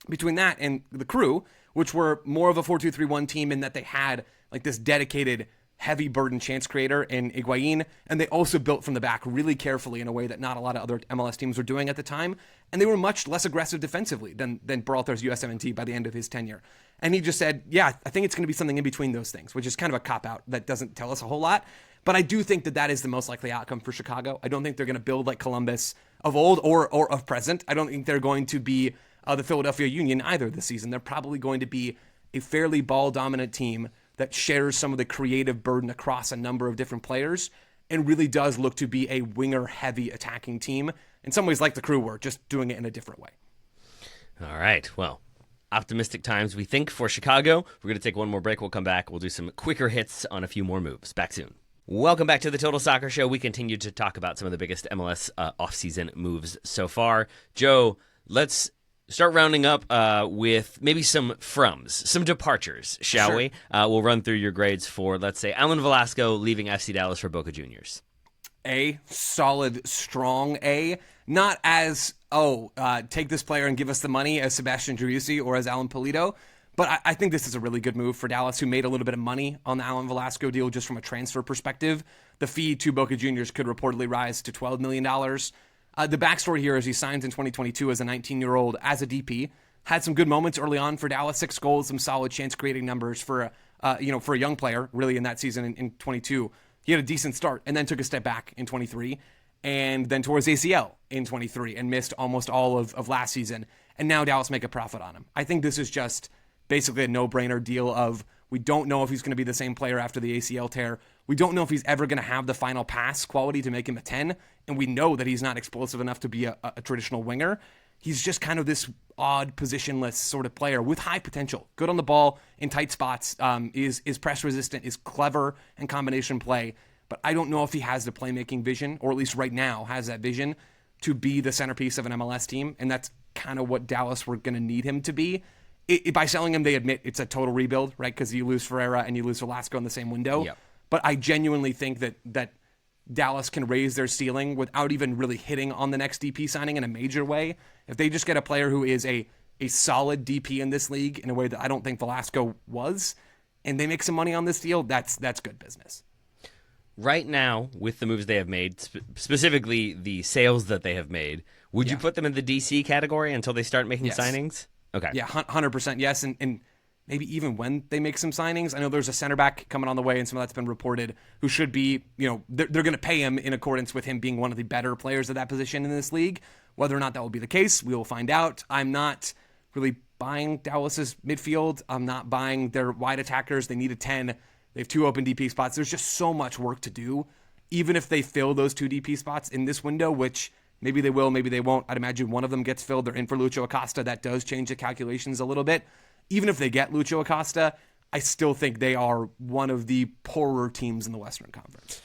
Between that and the Crew, which were more of a 4-2-3-1 team in that they had like this dedicated heavy burden chance creator in Higuain, and they also built from the back really carefully in a way that not a lot of other MLS teams were doing at the time, and they were much less aggressive defensively than Berhalter's USMNT by the end of his tenure. And he just said, yeah, I think it's going to be something in between those things, which is kind of a cop-out that doesn't tell us a whole lot, but I do think that is the most likely outcome for Chicago. I don't think they're going to build like Columbus of old or of present. I don't think they're going to be the Philadelphia Union either this season. They're probably going to be a fairly ball-dominant team that shares some of the creative burden across a number of different players and really does look to be a winger-heavy attacking team, in some ways like the Crew were, just doing it in a different way. All right, well, optimistic times, we think, for Chicago. We're going to take one more break. We'll come back. We'll do some quicker hits on a few more moves. Back soon. Welcome back to the Total Soccer Show. We continue to talk about some of the biggest MLS offseason moves so far. Joe, let's start rounding up with maybe some some departures, shall Sure. we? We'll run through your grades for, let's say, Alan Velasco leaving FC Dallas for Boca Juniors. A, solid, strong A. Not as, take this player and give us the money as Sebastian Driussi or as Alan Pulido. But I think this is a really good move for Dallas, who made a little bit of money on the Alan Velasco deal just from a transfer perspective. The fee to Boca Juniors could reportedly rise to $12 million. The backstory here is he signs in 2022 as a 19-year-old as a DP. Had some good moments early on for Dallas, 6 goals, some solid chance-creating numbers for a young player, really, in that season in 22. He had a decent start and then took a step back in 23 and then tore his ACL in 23 and missed almost all of last season. And now Dallas make a profit on him. I think this is just basically a no-brainer deal of we don't know if he's going to be the same player after the ACL tear. We don't know if he's ever going to have the final pass quality to make him a 10. And we know that he's not explosive enough to be a traditional winger. He's just kind of this odd positionless sort of player with high potential. Good on the ball in tight spots, is press resistant, is clever in combination play. But I don't know if he has the playmaking vision, or at least right now has that vision, to be the centerpiece of an MLS team. And that's kind of what Dallas were going to need him to be. By selling him, they admit it's a total rebuild, right? Because you lose Ferreira and you lose Velasco in the same window. Yep. But I genuinely think that Dallas can raise their ceiling without even really hitting on the next DP signing in a major way. If they just get a player who is a solid DP in this league in a way that I don't think Velasco was, and they make some money on this deal, that's good business. Right now, with the moves they have made, specifically the sales that they have made, would you put them in the DC category until they start making signings? Okay. Yeah, 100% yes, and maybe even when they make some signings. I know there's a center back coming on the way, and some of that's been reported, who should be, they're going to pay him in accordance with him being one of the better players at that position in this league. Whether or not that will be the case, we will find out. I'm not really buying Dallas's midfield. I'm not buying their wide attackers. They need a 10. They have 2 open DP spots. There's just so much work to do. Even if they fill those 2 DP spots in this window, which maybe they will, maybe they won't. I'd imagine one of them gets filled. They're in for Lucho Acosta. That does change the calculations a little bit. Even if they get Lucho Acosta, I still think they are one of the poorer teams in the Western Conference.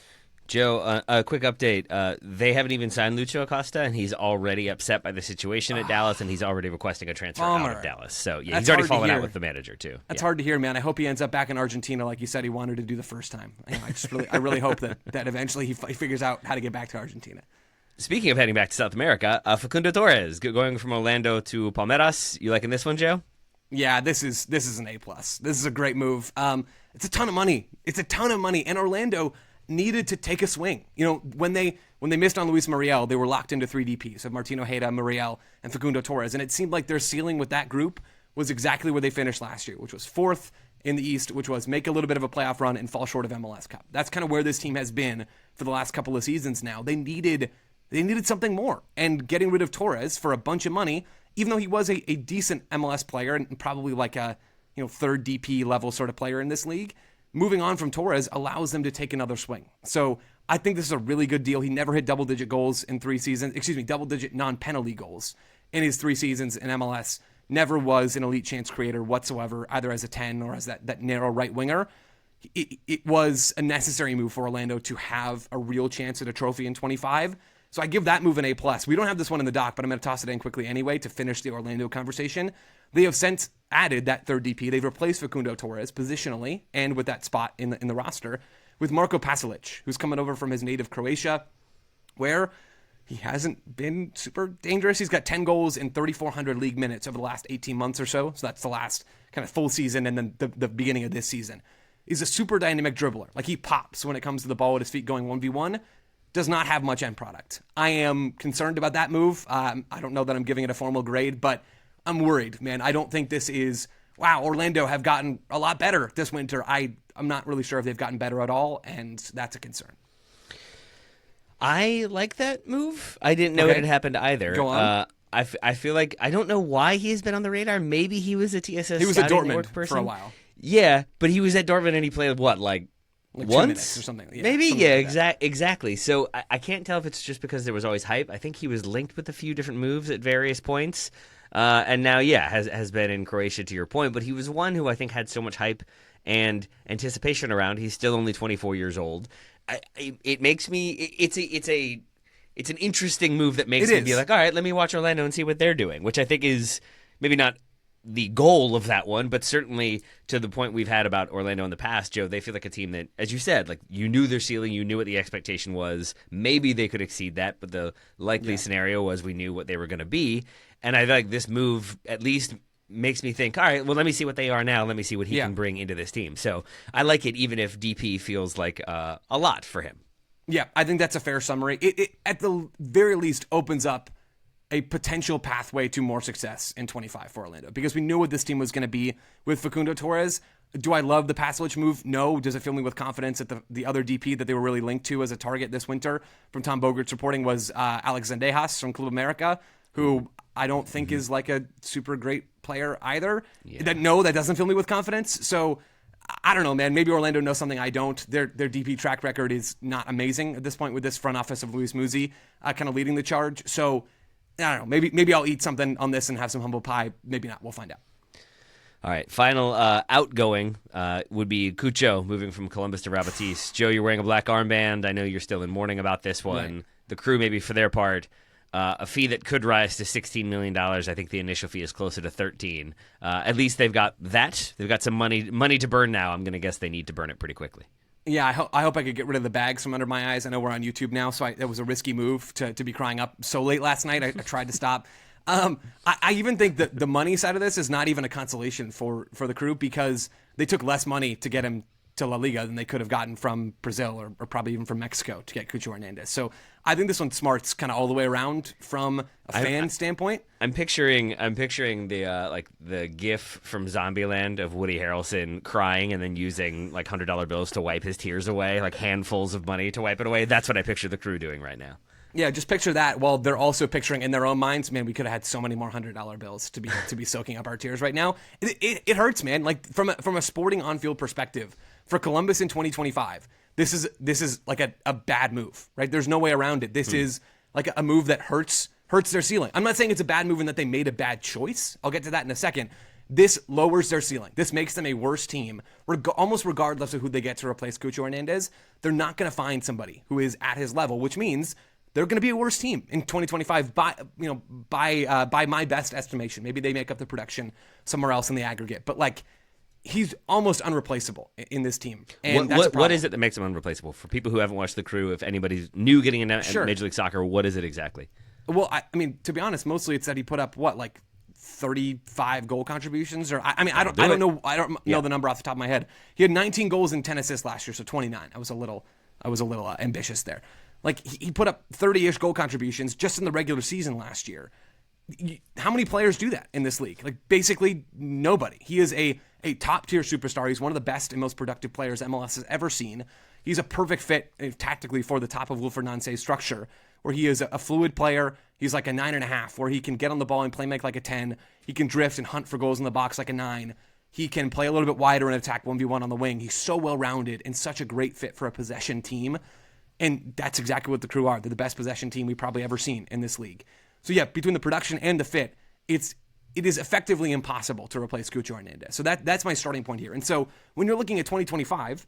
Joe, a quick update. They haven't even signed Lucho Acosta, and he's already upset by the situation at Dallas, and he's already requesting a transfer out of Dallas. So, yeah, That's he's already hard to fallen out hear. with the manager, too. That's hard to hear, man. I hope he ends up back in Argentina like you said he wanted to do the first time. I really hope that eventually he figures out how to get back to Argentina. Speaking of heading back to South America, Facundo Torres going from Orlando to Palmeiras. You liking this one, Joe? Yeah, this is an A+. This is a great move. It's a ton of money. And Orlando needed to take a swing. When they missed on Luis Muriel, they were locked into 3 DPs of Martino Heda, Muriel, and Facundo Torres. And it seemed like their ceiling with that group was exactly where they finished last year, which was 4th in the East, which was make a little bit of a playoff run and fall short of MLS Cup. That's kind of where this team has been for the last couple of seasons now. They needed something more. And getting rid of Torres for a bunch of money, even though he was a decent MLS player and probably like a 3rd DP level sort of player in this league, moving on from Torres allows them to take another swing. So I think this is a really good deal. He never hit double-digit goals in 3 seasons. Double-digit non-penalty goals in his 3 seasons in MLS. Never was an elite chance creator whatsoever, either as a 10 or as that narrow right winger. It was a necessary move for Orlando to have a real chance at a trophy in 25. So I give that move an A+. We don't have this one in the doc, but I'm going to toss it in quickly anyway to finish the Orlando conversation. They have since added that 3rd DP. They've replaced Facundo Torres positionally and with that spot in the roster with Marko Pasalic, who's coming over from his native Croatia, where he hasn't been super dangerous. He's got 10 goals in 3,400 league minutes over the last 18 months or so. So that's the last kind of full season and then the beginning of this season. is a super dynamic dribbler. Like, he pops when it comes to the ball at his feet going 1v1. Does not have much end product. I am concerned about that move. I don't know that I'm giving it a formal grade, but I'm worried, man. I don't think this is, wow, Orlando have gotten a lot better this winter. I'm not really sure if they've gotten better at all, and that's a concern. I like that move. I didn't know it had happened either. Go on. I feel like, I don't know why he's been on the radar. Maybe he was a TSS He was at Dortmund person for a while. Yeah, but he was at Dortmund and he played, what, like 2 once? minutes or something. Yeah, Maybe, something yeah, like exactly. So I can't tell if it's just because there was always hype. I think he was linked with a few different moves at various points. And now, has been in Croatia, to your point. But he was one who I think had so much hype and anticipation around. He's still only 24 years old. It makes me. It's an interesting move that makes me be like, all right, let me watch Orlando and see what they're doing, which I think is maybe not the goal of that one, but certainly to the point we've had about Orlando in the past, Joe, they feel like a team that, as you said, like, you knew their ceiling, you knew what the expectation was. Maybe they could exceed that, but the likely scenario was we knew what they were going to be. And I feel like this move at least makes me think, all right, well, let me see what they are now. Let me see what he can bring into this team. So I like it, even if DP feels like a lot for him. Yeah, I think that's a fair summary. It at the very least opens up a potential pathway to more success in 25 for Orlando, because we knew what this team was going to be with Facundo Torres. Do I love the Pasalic move? No. Does it fill me with confidence that the other DP that they were really linked to as a target this winter from Tom Bogert's reporting was Alex Zendejas from Club America, who I don't think is like a super great player either. Yeah. That doesn't fill me with confidence. So I don't know, man. Maybe Orlando knows something I don't. Their DP track record is not amazing at this point with this front office of Luis Muzzi kind of leading the charge. So I don't know. Maybe I'll eat something on this and have some humble pie. Maybe not. We'll find out. All right. Final outgoing would be Cucho moving from Columbus to Rabatis. Joe, you're wearing a black armband. I know you're still in mourning about this one. Right. The Crew, maybe for their part, a fee that could rise to $16 million. I think the initial fee is closer to 13. At least they've got that. They've got some money to burn now. I'm going to guess they need to burn it pretty quickly. Yeah, I hope I could get rid of the bags from under my eyes. I know we're on YouTube now, so it was a risky move to be crying up so late last night. I tried to stop. I even think that the money side of this is not even a consolation for the Crew, because they took less money to get him to La Liga than they could have gotten from Brazil or probably even from Mexico to get Cucho Hernandez. So I think this one smarts kind of all the way around from a fan standpoint. I'm picturing the GIF from Zombieland of Woody Harrelson crying and then using like $100 bills to wipe his tears away, like handfuls of money to wipe it away. That's what I picture the Crew doing right now. Yeah, just picture that while they're also picturing in their own minds, man, we could have had so many more $100 bills to be soaking up our tears right now. It hurts, man. Like from a sporting on-field perspective, for Columbus in 2025, this is like a bad move, right? There's no way around it. This is like a move that hurts their ceiling. I'm not saying it's a bad move and that they made a bad choice. I'll get to that in a second. This lowers their ceiling. This makes them a worse team, almost regardless of who they get to replace Cucho Hernandez. They're not going to find somebody who is at his level, which means they're going to be a worse team in 2025 by my best estimation. Maybe they make up the production somewhere else in the aggregate, but like, he's almost unreplaceable in this team. And what is it that makes him unreplaceable? For people who haven't watched the Crew, if anybody's new getting into Major League Soccer, what is it exactly? Well, I mean, to be honest, mostly it's that he put up 35 goal contributions, or I don't know the number off the top of my head. He had 19 goals and 10 assists last year, so 29. I was a little ambitious there. Like, he put up 30-ish goal contributions just in the regular season last year. How many players do that in this league? Like, basically nobody. He is a top-tier superstar. He's one of the best and most productive players MLS has ever seen. He's a perfect fit tactically for the top of Wilfried Nancy's structure, where he is a fluid player. He's like a 9.5, where he can get on the ball and play make like a 10. He can drift and hunt for goals in the box like a 9. He can play a little bit wider and attack 1v1 on the wing. He's so well-rounded and such a great fit for a possession team. And that's exactly what the Crew are. They're the best possession team we've probably ever seen in this league. So yeah, between the production and the fit, it is effectively impossible to replace Cucho Hernandez. So that's my starting point here. And so when you're looking at 2025,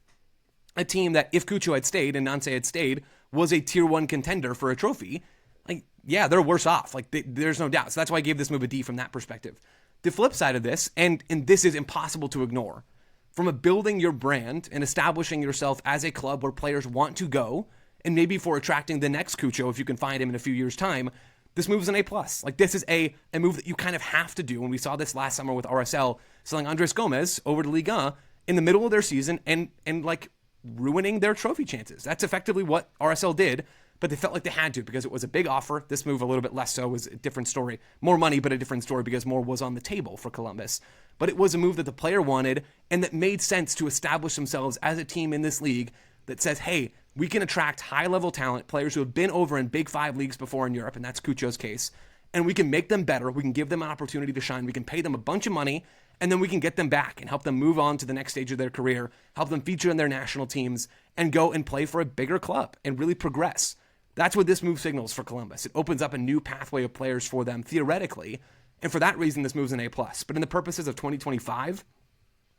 a team that, if Cucho had stayed and Nance had stayed, was a tier 1 contender for a trophy, like, yeah, they're worse off. Like, there's no doubt. So that's why I gave this move a D from that perspective. The flip side of this, and this is impossible to ignore, from a building your brand and establishing yourself as a club where players want to go, and maybe for attracting the next Cucho, if you can find him in a few years' time, this move is an A+. Like, this is a move that you kind of have to do. And we saw this last summer with RSL selling Andres Gomez over to Ligue 1, in the middle of their season and like ruining their trophy chances. That's effectively what RSL did, but they felt like they had to because it was a big offer. This move a little bit less so, was a different story. More money, but a different story because more was on the table for Columbus. But it was a move that the player wanted and that made sense to establish themselves as a team in this league that says, hey, we can attract high-level talent, players who have been over in Big Five leagues before in Europe, and that's Cucho's case, and we can make them better. We can give them an opportunity to shine. We can pay them a bunch of money, and then we can get them back and help them move on to the next stage of their career, help them feature in their national teams, and go and play for a bigger club and really progress. That's what this move signals for Columbus. It opens up a new pathway of players for them, theoretically, and for that reason, this move's an A+. But in the purposes of 2025,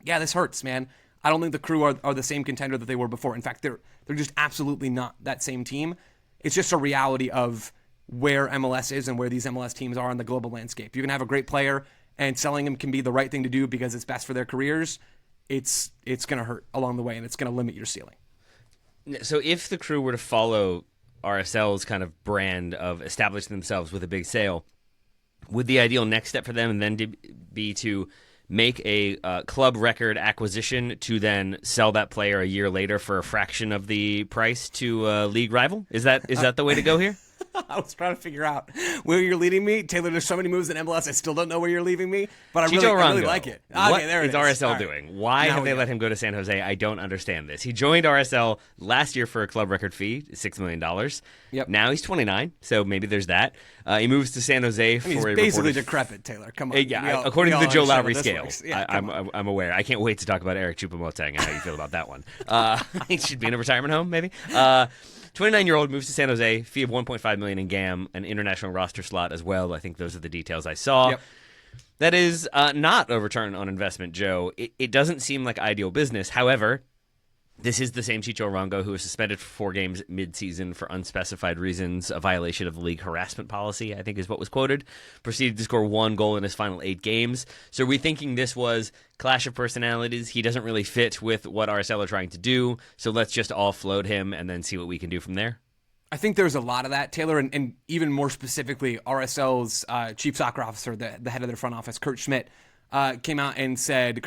yeah, this hurts, man. I don't think the Crew are the same contender that they were before. In fact, they're just absolutely not that same team. It's just a reality of where MLS is and where these MLS teams are on the global landscape. You can have a great player, and selling them can be the right thing to do because it's best for their careers. It's going to hurt along the way, and it's going to limit your ceiling. So if the Crew were to follow RSL's kind of brand of establishing themselves with a big sale, would the ideal next step for them and then be to make a club record acquisition to then sell that player a year later for a fraction of the price to a league rival? Is that the way to go here? I was trying to figure out where you're leading me. Taylor, there's so many moves in MLS, I still don't know where you're leaving me, but I really like it. Okay, what there it is. RSL doing? Why have they let him go to San Jose? I don't understand this. He joined RSL last year for a club record fee, $6 million. Yep. Now he's 29, so maybe there's that. He moves to San Jose for he's basically decrepit, Taylor. Come on. According to the Joe Lowry scale. Yeah, I'm aware. I can't wait to talk about Eric Choupo-Moting and how you feel about that one. He should be in a retirement home, maybe. 29-year-old moves to San Jose, fee of $1.5 million in GAM, an international roster slot as well. I think those are the details I saw. Yep. That is not a return on investment, Joe. It doesn't seem like ideal business. However, this is the same Chicho Arango who was suspended for 4 games mid-season for unspecified reasons, a violation of the league harassment policy, I think is what was quoted. Proceeded to score 1 goal in his final 8 games. So are we thinking this was clash of personalities? He doesn't really fit with what RSL are trying to do, so let's just offload him and then see what we can do from there? I think there's a lot of that, Taylor, and even more specifically, RSL's chief soccer officer, the head of their front office, Kurt Schmidt, came out and said,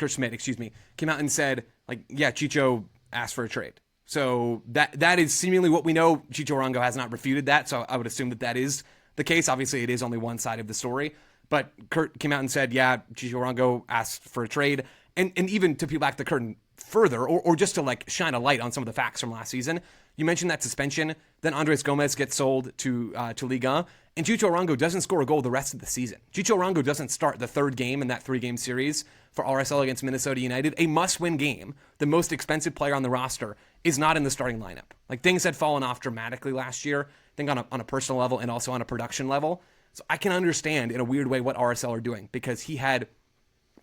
like, yeah, Chicho asked for a trade. So that is seemingly what we know. Chicho Arango has not refuted that, so I would assume that is the case. Obviously, it is only one side of the story. But Kurt came out and said, yeah, Chicho Arango asked for a trade. And even to peel back the curtain further, or just to like shine a light on some of the facts from last season, you mentioned that suspension. Then Andres Gomez gets sold to Liga, and Chicho Arango doesn't score a goal the rest of the season. Chicho Arango doesn't start the 3rd game in that 3-game series for RSL against Minnesota United, a must-win game. The most expensive player on the roster is not in the starting lineup. Like, things had fallen off dramatically last year, I think on a personal level and also on a production level. So I can understand in a weird way what RSL are doing, because he had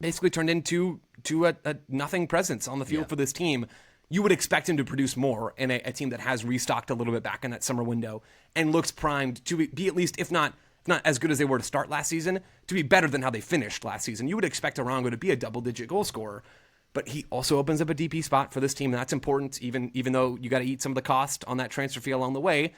basically turned into a nothing presence on the field for this team. You would expect him to produce more in a team that has restocked a little bit back in that summer window and looks primed to be at least, if not as good as they were to start last season, to be better than how they finished last season. You would expect Arango to be a double-digit goal scorer, but he also opens up a DP spot for this team, and that's important, even though you got to eat some of the cost on that transfer fee along the way.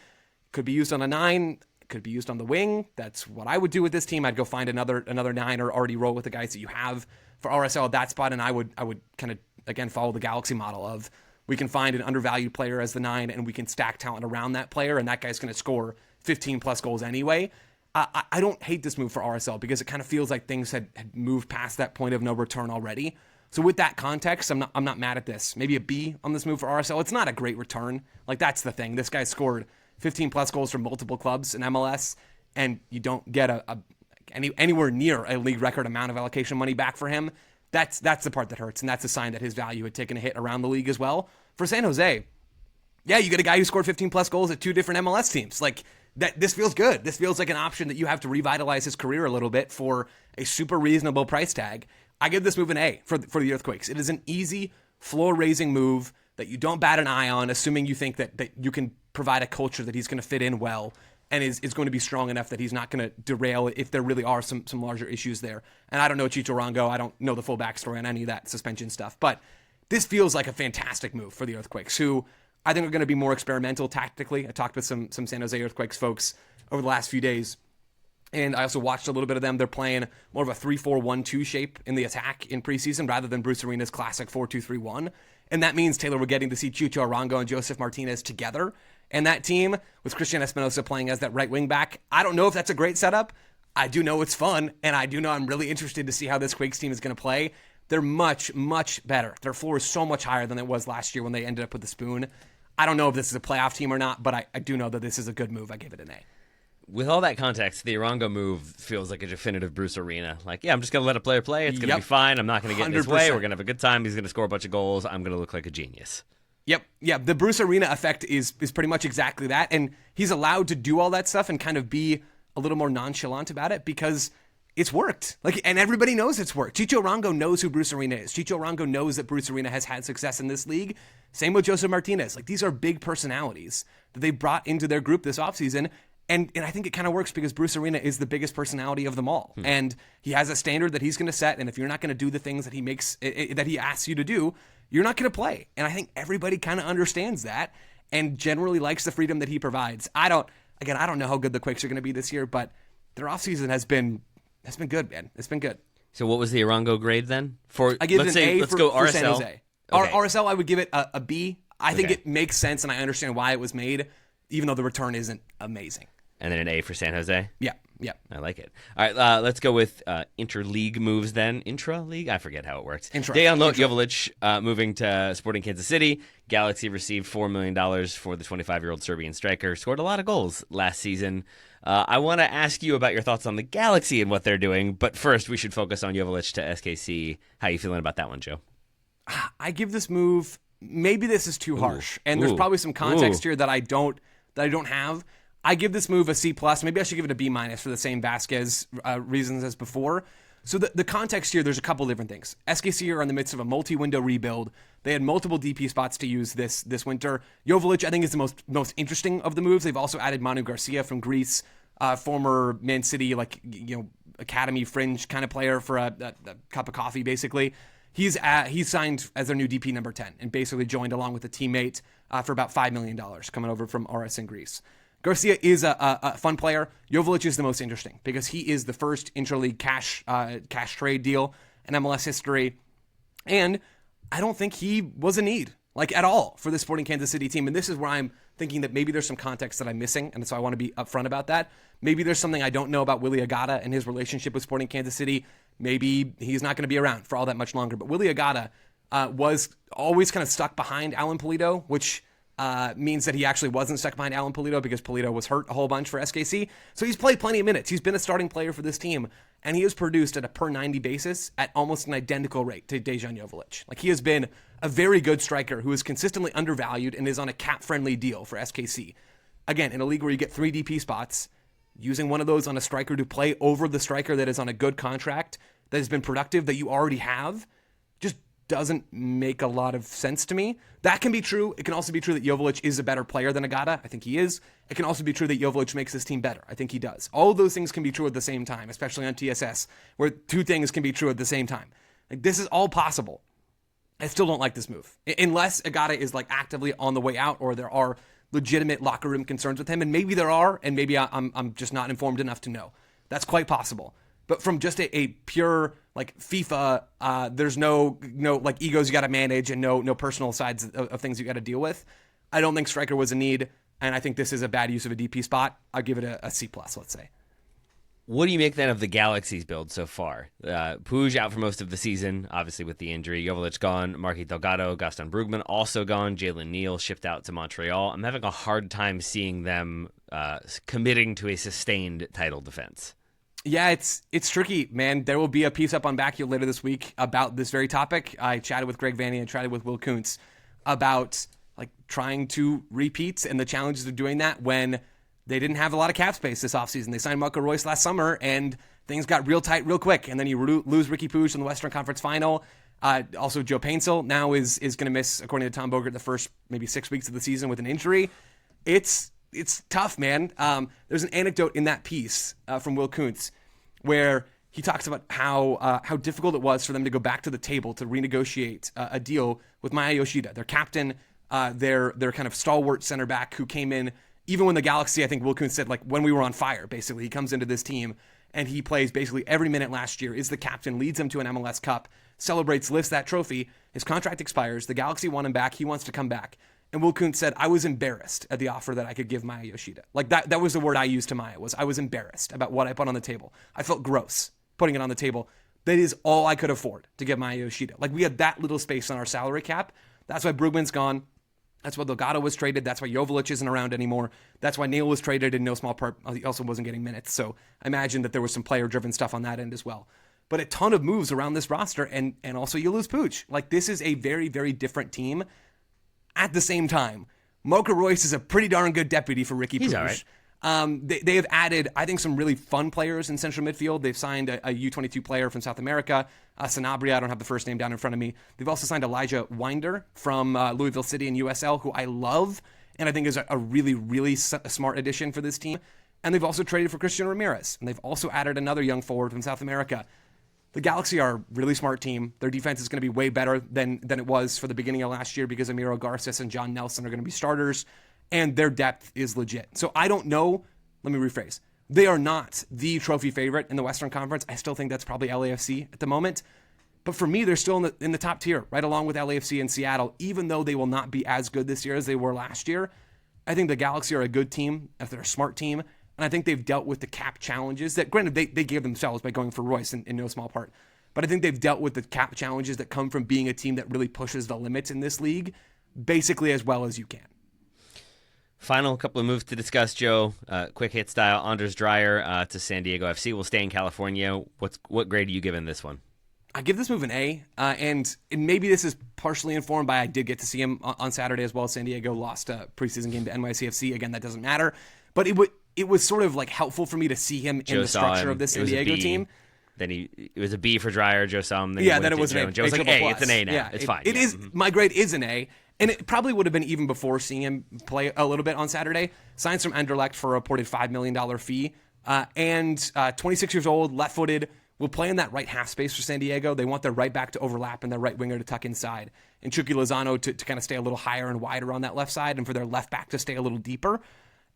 Could be used on a 9, could be used on the wing. That's what I would do with this team. I'd go find another 9 or already roll with the guys that you have for RSL at that spot, and I would kind of, again, follow the Galaxy model of we can find an undervalued player as the 9, and we can stack talent around that player, and that guy's going to score 15-plus goals anyway. I don't hate this move for RSL because it kind of feels like things had moved past that point of no return already. So with that context, I'm not mad at this. Maybe a B on this move for RSL. It's not a great return. Like, that's the thing. This guy scored 15-plus goals from multiple clubs in MLS, and you don't get anywhere near a league record amount of allocation money back for him. That's the part that hurts, and that's a sign that his value had taken a hit around the league as well. For San Jose, yeah, you get a guy who scored 15-plus goals at 2 different MLS teams. Like, this feels good. This feels like an option that you have to revitalize his career a little bit for a super reasonable price tag. I give this move an A for the Earthquakes. It is an easy, floor-raising move that you don't bat an eye on, assuming you think that you can provide a culture that he's going to fit in well and is going to be strong enough that he's not going to derail if there really are some larger issues there. And I don't know Chicho Arango. I don't know the full backstory on any of that suspension stuff. But this feels like a fantastic move for the Earthquakes, who I think are going to be more experimental tactically. I talked with some San Jose Earthquakes folks over the last few days, And I also watched a little bit of them. They're playing more of a 3-4-1-2 shape in the attack in preseason rather than Bruce Arena's classic 4-2-3-1. And that means, Taylor, we're getting to see Chucho Arango and Josef Martinez together. And that team, with Christian Espinosa playing as that right wing back, I don't know if that's a great setup. I do know it's fun, and I do know I'm really interested to see how this Quakes team is going to play. They're much, much better. Their floor is so much higher than it was last year when they ended up with the spoon. I don't know if this is a playoff team or not, but I do know that this is a good move. I give it an A. With all that context, the Arango move feels like a definitive Bruce Arena. Like, yeah, I'm just going to let a player play. It's going to be fine. I'm not going to get in his way. We're going to have a good time. He's going to score a bunch of goals. I'm going to look like a genius. Yep. Yeah. The Bruce Arena effect is pretty much exactly that. And he's allowed to do all that stuff and kind of be a little more nonchalant about it because it's worked. And everybody knows it's worked. Chicho Arango knows who Bruce Arena is. Chicho Arango knows that Bruce Arena has had success in this league. Same with Josef Martinez. These are big personalities that they brought into their group this offseason. And I think it kind of works because Bruce Arena is the biggest personality of them all. And he has a standard that he's going to set. And if you're not going to do the things that he asks you to do, you're not going to play. And I think everybody kind of understands that and generally likes the freedom that he provides. I don't know how good the Quakes are going to be this year, but their offseason has been good, man. It's been good. So what was the Arango grade then? I give it an A. Let's go RSL. San Jose. Okay. RSL, I would give it a B. I think it makes sense, and I understand why it was made, even though the return isn't amazing. And then an A for San Jose? Yeah. I like it. All right, let's go with inter-league moves then. Intra-league? I forget how it works. Dejan Joveljic moving to Sporting Kansas City. Galaxy received $4 million for the 25-year-old Serbian striker. Scored a lot of goals last season. I want to ask you about your thoughts on the Galaxy and what they're doing, but first we should focus on Joveljic to SKC. How are you feeling about that one, Joe? I give this move, maybe this is too harsh, and there's probably some context here that I don't have. I give this move a C+. Maybe I should give it a B- for the same Vasquez reasons as before. So the context here, there's a couple different things. SKC are in the midst of a multi-window rebuild. They had multiple DP spots to use this winter. Joveljic, I think, is the most interesting of the moves. They've also added Manu Garcia from Greece, former Man City academy fringe kind of player for a cup of coffee, basically. He's signed as their new DP number 10 and basically joined along with a teammate for about $5 million coming over from RS in Greece. Garcia is a fun player. Joveljic is the most interesting because he is the first intra-league cash trade deal in MLS history. And I don't think he was a need, at all, for the Sporting Kansas City team. And this is where I'm thinking that maybe there's some context that I'm missing, and so I want to be upfront about that. Maybe there's something I don't know about Willy Agada and his relationship with Sporting Kansas City. Maybe he's not going to be around for all that much longer. But Willy Agada was always kind of stuck behind Alan Pulido, which means that he actually wasn't stuck behind Alan Pulido because Pulido was hurt a whole bunch for SKC. So he's played plenty of minutes. He's been a starting player for this team, and he has produced at a per 90 basis at almost an identical rate to Dejan Joveljic. He has been a very good striker who is consistently undervalued and is on a cap-friendly deal for SKC. Again, in a league where you get 3 DP spots, using one of those on a striker to play over the striker that is on a good contract, that has been productive, that you already have, just doesn't make a lot of sense to me. That can be true. It can also be true that Joveljic is a better player than Agada. I think he is. It can also be true that Joveljic makes this team better. I think he does. All of those things can be true at the same time, especially on TSS, where 2 things can be true at the same time. This is all possible. I still don't like this move. Unless Agada is actively on the way out or there are legitimate locker room concerns with him, and maybe there are, and maybe I'm just not informed enough to know. That's quite possible. But from just a pure FIFA, there's no egos you got to manage and no personal sides of things you got to deal with. I don't think striker was a need, and I think this is a bad use of a DP spot. I'll give it a C+, let's say. What do you make then of the Galaxy's build so far? Puig out for most of the season, obviously with the injury. Joveljic gone. Marky Delgado, Gaston Brugman also gone. Jalen Neal shipped out to Montreal. I'm having a hard time seeing them committing to a sustained title defense. Yeah, it's tricky, man. There will be a piece up on Back Heel later this week about this very topic. I chatted with Greg Vanny and chatted with Will Kuntz about trying to repeat and the challenges of doing that when they didn't have a lot of cap space this offseason. They signed Marco Royce last summer, and things got real tight real quick. And then you lose Ricky Puig in the Western Conference Final. Also, Joe Paintsel now is going to miss, according to Tom Bogert, the first maybe 6 weeks of the season with an injury. It's tough, man. There's an anecdote in that piece from Will Kuntz where he talks about how difficult it was for them to go back to the table to renegotiate a deal with Maya Yoshida, their captain, their kind of stalwart center back who came in even when the Galaxy, I think Will Kuhn said, like, when we were on fire, basically, he comes into this team and he plays basically every minute last year, is the captain, leads them to an MLS Cup, celebrates, lifts that trophy. His contract expires. The Galaxy want him back. He wants to come back. And Will Kuhn said, I was embarrassed at the offer that I could give Maya Yoshida. Like, that was the word I used to Maya, was I was embarrassed about what I put on the table. I felt gross putting it on the table. That is all I could afford to give Maya Yoshida. Like, we had that little space on our salary cap. That's why Brugman's gone. That's why Delgado was traded. That's why Joveljic isn't around anymore. That's why Neal was traded in no small part. He also wasn't getting minutes. So I imagine that there was some player-driven stuff on that end as well. But a ton of moves around this roster, and also you lose Pooch. Like, this is a very, very different team. At the same time, Mocha Royce is a pretty darn good deputy for Ricky Pooch. He's all right. They have added, I think, some really fun players in central midfield. They've signed a U22 player from South America, Sanabria. I don't have the first name down in front of me. They've also signed Elijah Winder from Louisville City in USL, who I love and I think is a really, really smart addition for this team. And they've also traded for Christian Ramirez, and they've also added another young forward from South America. The Galaxy are a really smart team. Their defense is going to be way better than it was for the beginning of last year because Amiro Garces and John Nelson are going to be starters, and their depth is legit. So I don't know. Let me rephrase. They are not the trophy favorite in the Western Conference. I still think that's probably LAFC at the moment. But for me, they're still in the top tier, right along with LAFC and Seattle, even though they will not be as good this year as they were last year. I think the Galaxy are a good team, if they're a smart team, and I think they've dealt with the cap challenges that, granted, they gave themselves by going for Royce in no small part. But I think they've dealt with the cap challenges that come from being a team that really pushes the limits in this league basically as well as you can. Final couple of moves to discuss, Joe. Quick hit style. Anders Dreyer to San Diego FC will stay in California. What grade are you giving this one? I give this move an A, and maybe this is partially informed by I did get to see him on Saturday as well. San Diego lost a preseason game to NYCFC. Again, that doesn't matter. But it was sort of like helpful for me to see him in the structure of this San Diego team. Then it was a B for Dreyer, Joe Sum. Then it was an A. Joe's like, hey, it's an A now. Yeah, it's fine. It is. My grade is an A. And it probably would have been even before seeing him play a little bit on Saturday. Signs from Anderlecht for a reported $5 million fee. And 26 years old, left-footed, will play in that right half space for San Diego. They want their right back to overlap and their right winger to tuck inside. And Chucky Lozano to kind of stay a little higher and wider on that left side, and for their left back to stay a little deeper.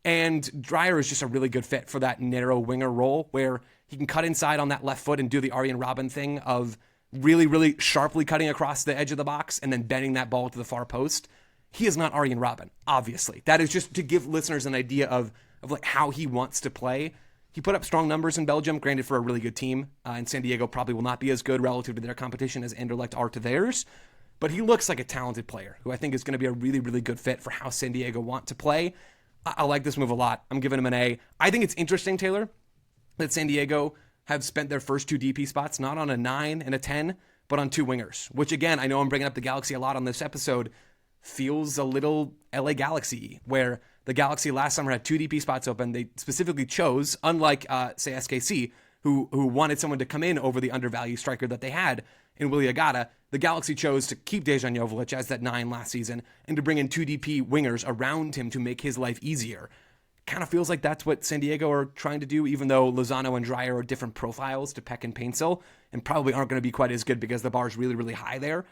And Dreyer is just a really good fit for that narrow winger role where he can cut inside on that left foot and do the Arjen Robben thing of really, really sharply cutting across the edge of the box and then bending that ball to the far post. He is not Arjen Robben, obviously. That is just to give listeners an idea of like how he wants to play. He put up strong numbers in Belgium, granted for a really good team, and San Diego probably will not be as good relative to their competition as Anderlecht are to theirs, but he looks like a talented player who I think is going to be a really, really good fit for how San Diego want to play. I like this move a lot. I'm giving him an A. I think it's interesting, Taylor, that San Diego have spent their first two DP spots not on a 9 and a 10, but on two wingers, which again, I know I'm bringing up the Galaxy a lot on this episode, feels a little LA Galaxy, where the Galaxy last summer had two DP spots open. They specifically chose, unlike, say, SKC, who wanted someone to come in over the undervalued striker that they had in Willy Agata. The Galaxy chose to keep Dejan Joveljic as that 9 last season and to bring in two DP wingers around him to make his life easier. Kind of feels like that's what San Diego are trying to do, even though Lozano and Dreyer are different profiles to Peck and Paintsill and probably aren't going to be quite as good because the bar is really, really high there.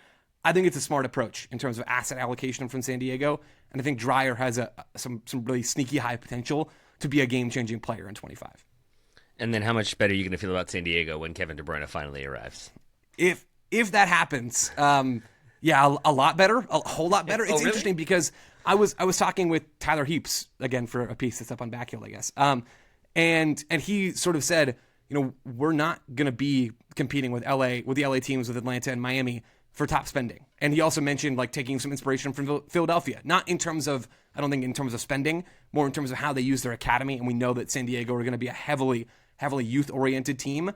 I think it's a smart approach in terms of asset allocation from San Diego, and I think Dreyer has some really sneaky high potential to be a game-changing player in 25. And then how much better are you going to feel about San Diego when Kevin De Bruyne finally arrives? If that happens, a lot better, a whole lot better. It's interesting because I was talking with Tyler Heaps again for a piece that's up on Backheel, I guess. And he sort of said, we're not going to be competing with the LA teams, with Atlanta and Miami for top spending. And he also mentioned like taking some inspiration from Philadelphia, not in terms of, I don't think in terms of spending, more in terms of how they use their academy. And we know that San Diego are going to be a heavily youth-oriented team.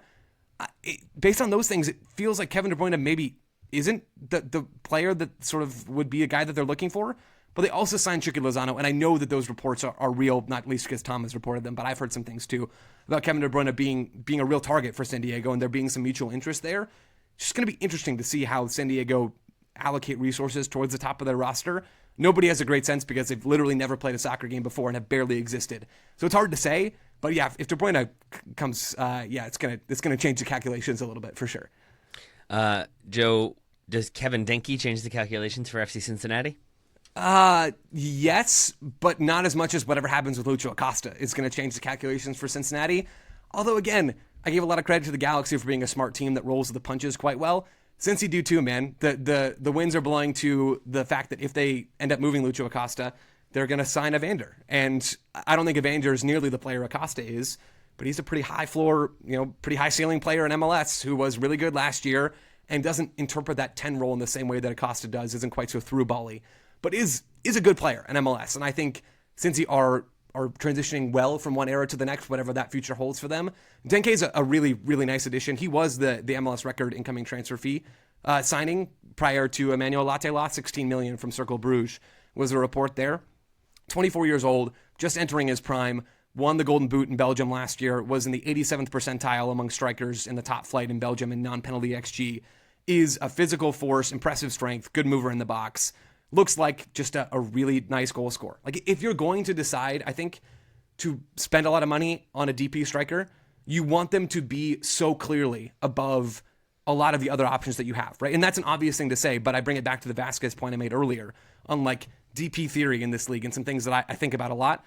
Based on those things, it feels like Kevin De Bruyne maybe isn't the player that sort of would be a guy that they're looking for. But they also signed Chucky Lozano, and I know that those reports are real, not least because Tom has reported them, but I've heard some things too about Kevin De Bruyne being a real target for San Diego, and there being some mutual interest there. It's just going to be interesting to see how San Diego allocate resources towards the top of their roster. Nobody has a great sense because they've literally never played a soccer game before and have barely existed. So it's hard to say, but yeah, if De Bruyne comes, it's gonna change the calculations a little bit for sure. Joe, does Kevin Denke change the calculations for FC Cincinnati? Yes, but not as much as whatever happens with Lucho Acosta is going to change the calculations for Cincinnati. Although, again, I gave a lot of credit to the Galaxy for being a smart team that rolls with the punches quite well. Cincy do too, man. The winds are blowing to the fact that if they end up moving Lucho Acosta, they're going to sign Evander. And I don't think Evander is nearly the player Acosta is, but he's a pretty high floor, pretty high ceiling player in MLS who was really good last year and doesn't interpret that 10 role in the same way that Acosta does, isn't quite so through-bally, but is a good player in MLS. And I think Cincy are transitioning well from one era to the next, whatever that future holds for them. Denke is a really, really nice addition. He was the MLS record incoming transfer fee signing prior to Emmanuel Latela, $16 million from Cercle Bruges was a report there. 24 years old, just entering his prime, won the Golden Boot in Belgium last year, was in the 87th percentile among strikers in the top flight in Belgium in non-penalty XG, is a physical force, impressive strength, good mover in the box, looks like just a really nice goal scorer. Like, if you're going to decide, I think, to spend a lot of money on a DP striker, you want them to be so clearly above a lot of the other options that you have, right? And that's an obvious thing to say, but I bring it back to the Vasquez point I made earlier on, like, DP theory in this league and some things that I think about a lot.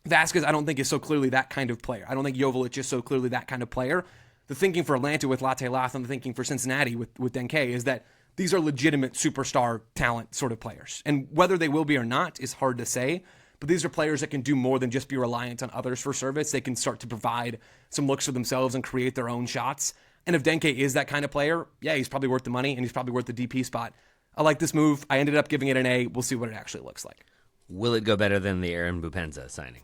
Vasquez, I don't think, is so clearly that kind of player. I don't think Joveljic is so clearly that kind of player. The thinking for Atlanta with Latte Lath and the thinking for Cincinnati with Denke is that these are legitimate superstar talent sort of players. And whether they will be or not is hard to say, but these are players that can do more than just be reliant on others for service. They can start to provide some looks for themselves and create their own shots. And if Denke is that kind of player, yeah, he's probably worth the money and he's probably worth the DP spot. I like this move. I ended up giving it an A. We'll see what it actually looks like. Will it go better than the Aaron Bupenza signing?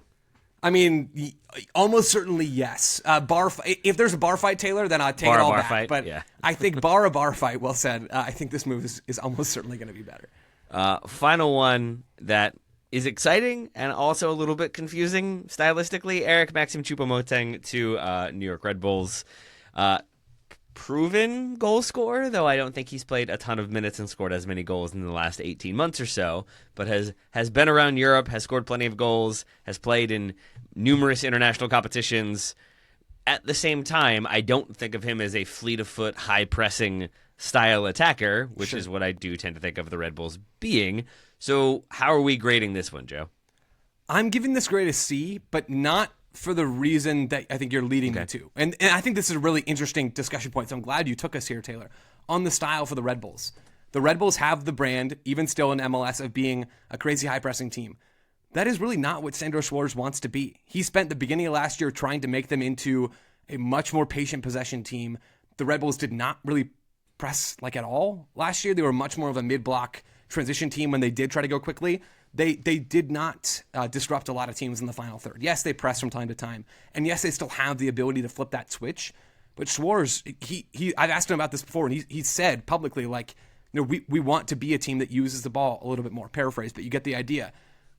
I mean, almost certainly yes. If there's a bar fight, Taylor, then I'll take it all back. Fight, but yeah. I think bar fight, well said. I think this move is almost certainly going to be better. Final one that is exciting and also a little bit confusing stylistically. Eric Maxim Choupo-Moting to New York Red Bulls. Proven goal scorer, though I don't think he's played a ton of minutes and scored as many goals in the last 18 months or so, but has been around Europe, has scored plenty of goals, has played in numerous international competitions. At the same time, I don't think of him as a fleet-of-foot, high-pressing style attacker, which is what I do tend to think of the Red Bulls being. So how are we grading this one, Joe? I'm giving this grade a C, but not for the reason that I think you're leading me to. And I think this is a really interesting discussion point, so I'm glad you took us here, Taylor, on the style for the Red Bulls. The Red Bulls have the brand, even still in MLS, of being a crazy high-pressing team. That is really not what Sandro Schwarz wants to be. He spent the beginning of last year trying to make them into a much more patient possession team. The Red Bulls did not really press like at all last year. They were much more of a mid-block transition team when they did try to go quickly. They did not disrupt a lot of teams in the final third. Yes, they press from time to time. And yes, they still have the ability to flip that switch. But Schwarz, I've asked him about this before, and he said publicly, like, we want to be a team that uses the ball a little bit more. Paraphrase, but you get the idea.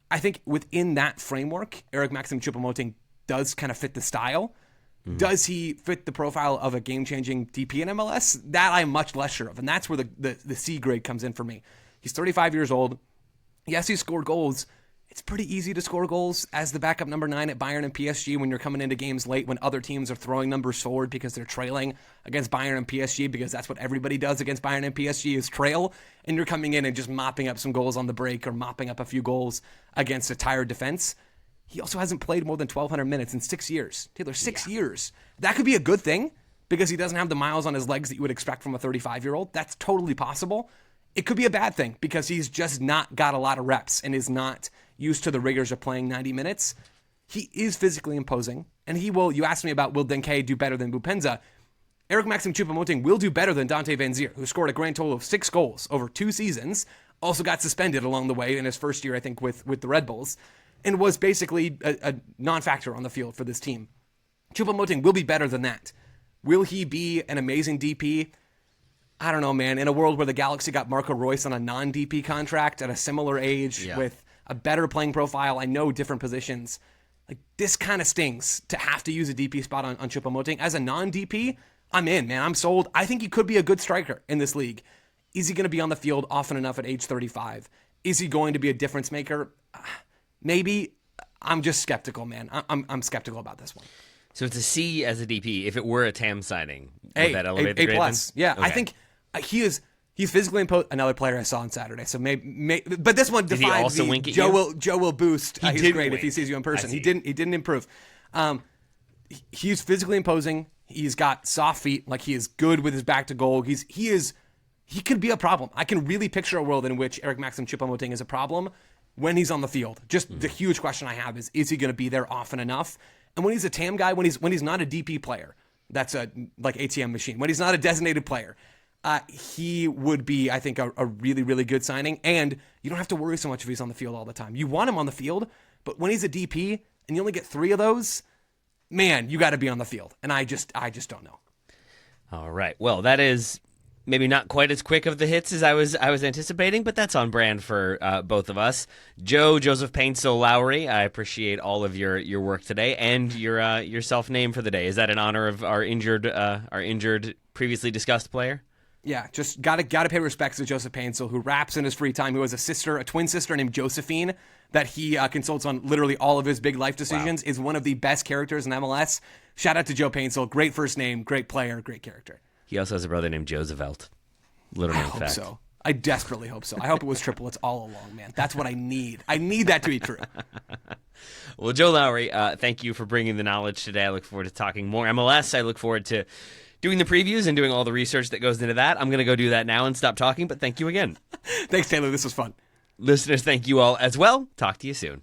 I think within that framework, Eric Maxim Choupo-Moting does kind of fit the style. Mm-hmm. Does he fit the profile of a game-changing DP in MLS? That I'm much less sure of, and that's where the C grade comes in for me. He's 35 years old. Yes, he scored goals. It's pretty easy to score goals as the backup number 9 at Bayern and PSG when you're coming into games late when other teams are throwing numbers forward because they're trailing against Bayern and PSG, because that's what everybody does against Bayern and PSG is trail, and you're coming in and just mopping up some goals on the break or mopping up a few goals against a tired defense. He also hasn't played more than 1,200 minutes in 6 years. Taylor, 6 years. That could be a good thing because he doesn't have the miles on his legs that you would expect from a 35-year-old. That's totally possible. It could be a bad thing because he's just not got a lot of reps and is not used to the rigors of playing 90 minutes. He is physically imposing, and he will, you asked me about will Denke do better than Bupenza. Eric Maxim Choupo-Moting will do better than Dante Van Zier, who scored a grand total of 6 goals over 2 seasons, also got suspended along the way in his first year, I think, with the Red Bulls, and was basically a non-factor on the field for this team. Choupo-Moting will be better than that. Will he be an amazing DP? I don't know, man. In a world where the Galaxy got Marco Reus on a non-DP contract at a similar age with a better playing profile, I know different positions. Like, this kind of stings to have to use a DP spot on Choupo-Moting. As a non-DP, I'm in, man. I'm sold. I think he could be a good striker in this league. Is he going to be on the field often enough at age 35? Is he going to be a difference maker? Maybe. I'm just skeptical, man. I'm skeptical about this one. So it's a C as a DP. If it were a TAM signing, would that elevate the A grade plus. then? Yeah, okay. I think he is He's physically imposed. Another player I saw on Saturday. So but this one Did he defies also the wink at Joe will boost. He's did great wink. if he sees you in person. He didn't improve. He's physically imposing. He's got soft feet. Like, he is good with his back to goal. He could be a problem. I can really picture a world in which Eric Maxim Choupo-Moting is a problem when he's on the field. Just the huge question I have is he going to be there often enough? And when he's a TAM guy, when he's not a DP player, that's a like ATM machine. When he's not a designated player, he would be, I think, a really, really good signing. And you don't have to worry so much if he's on the field all the time. You want him on the field, but when he's a DP and you only get 3 of those, man, you got to be on the field. And I just don't know. All right. Well, that is maybe not quite as quick of the hits as I was anticipating, but that's on brand for both of us. Joseph Paintsel Lowry, I appreciate all of your work today and your self-name for the day. Is that in honor of our injured previously discussed player? Yeah, just gotta pay respects to Joseph Paintsel, who raps in his free time, who has a twin sister named Josephine that he consults on literally all of his big life decisions. Wow. Is one of the best characters in MLS. Shout out to Joe Paintsel. Great first name, great player, great character. He also has a brother named Joosevelt. Little known fact. I hope so. I desperately hope so. I hope it was triplets all along, man. That's what I need. I need that to be true. Well, Joe Lowry, thank you for bringing the knowledge today. I look forward to talking more MLS. I look forward to doing the previews and doing all the research that goes into that. I'm going to go do that now and stop talking, but thank you again. Thanks, Taylor. This was fun. Listeners, thank you all as well. Talk to you soon.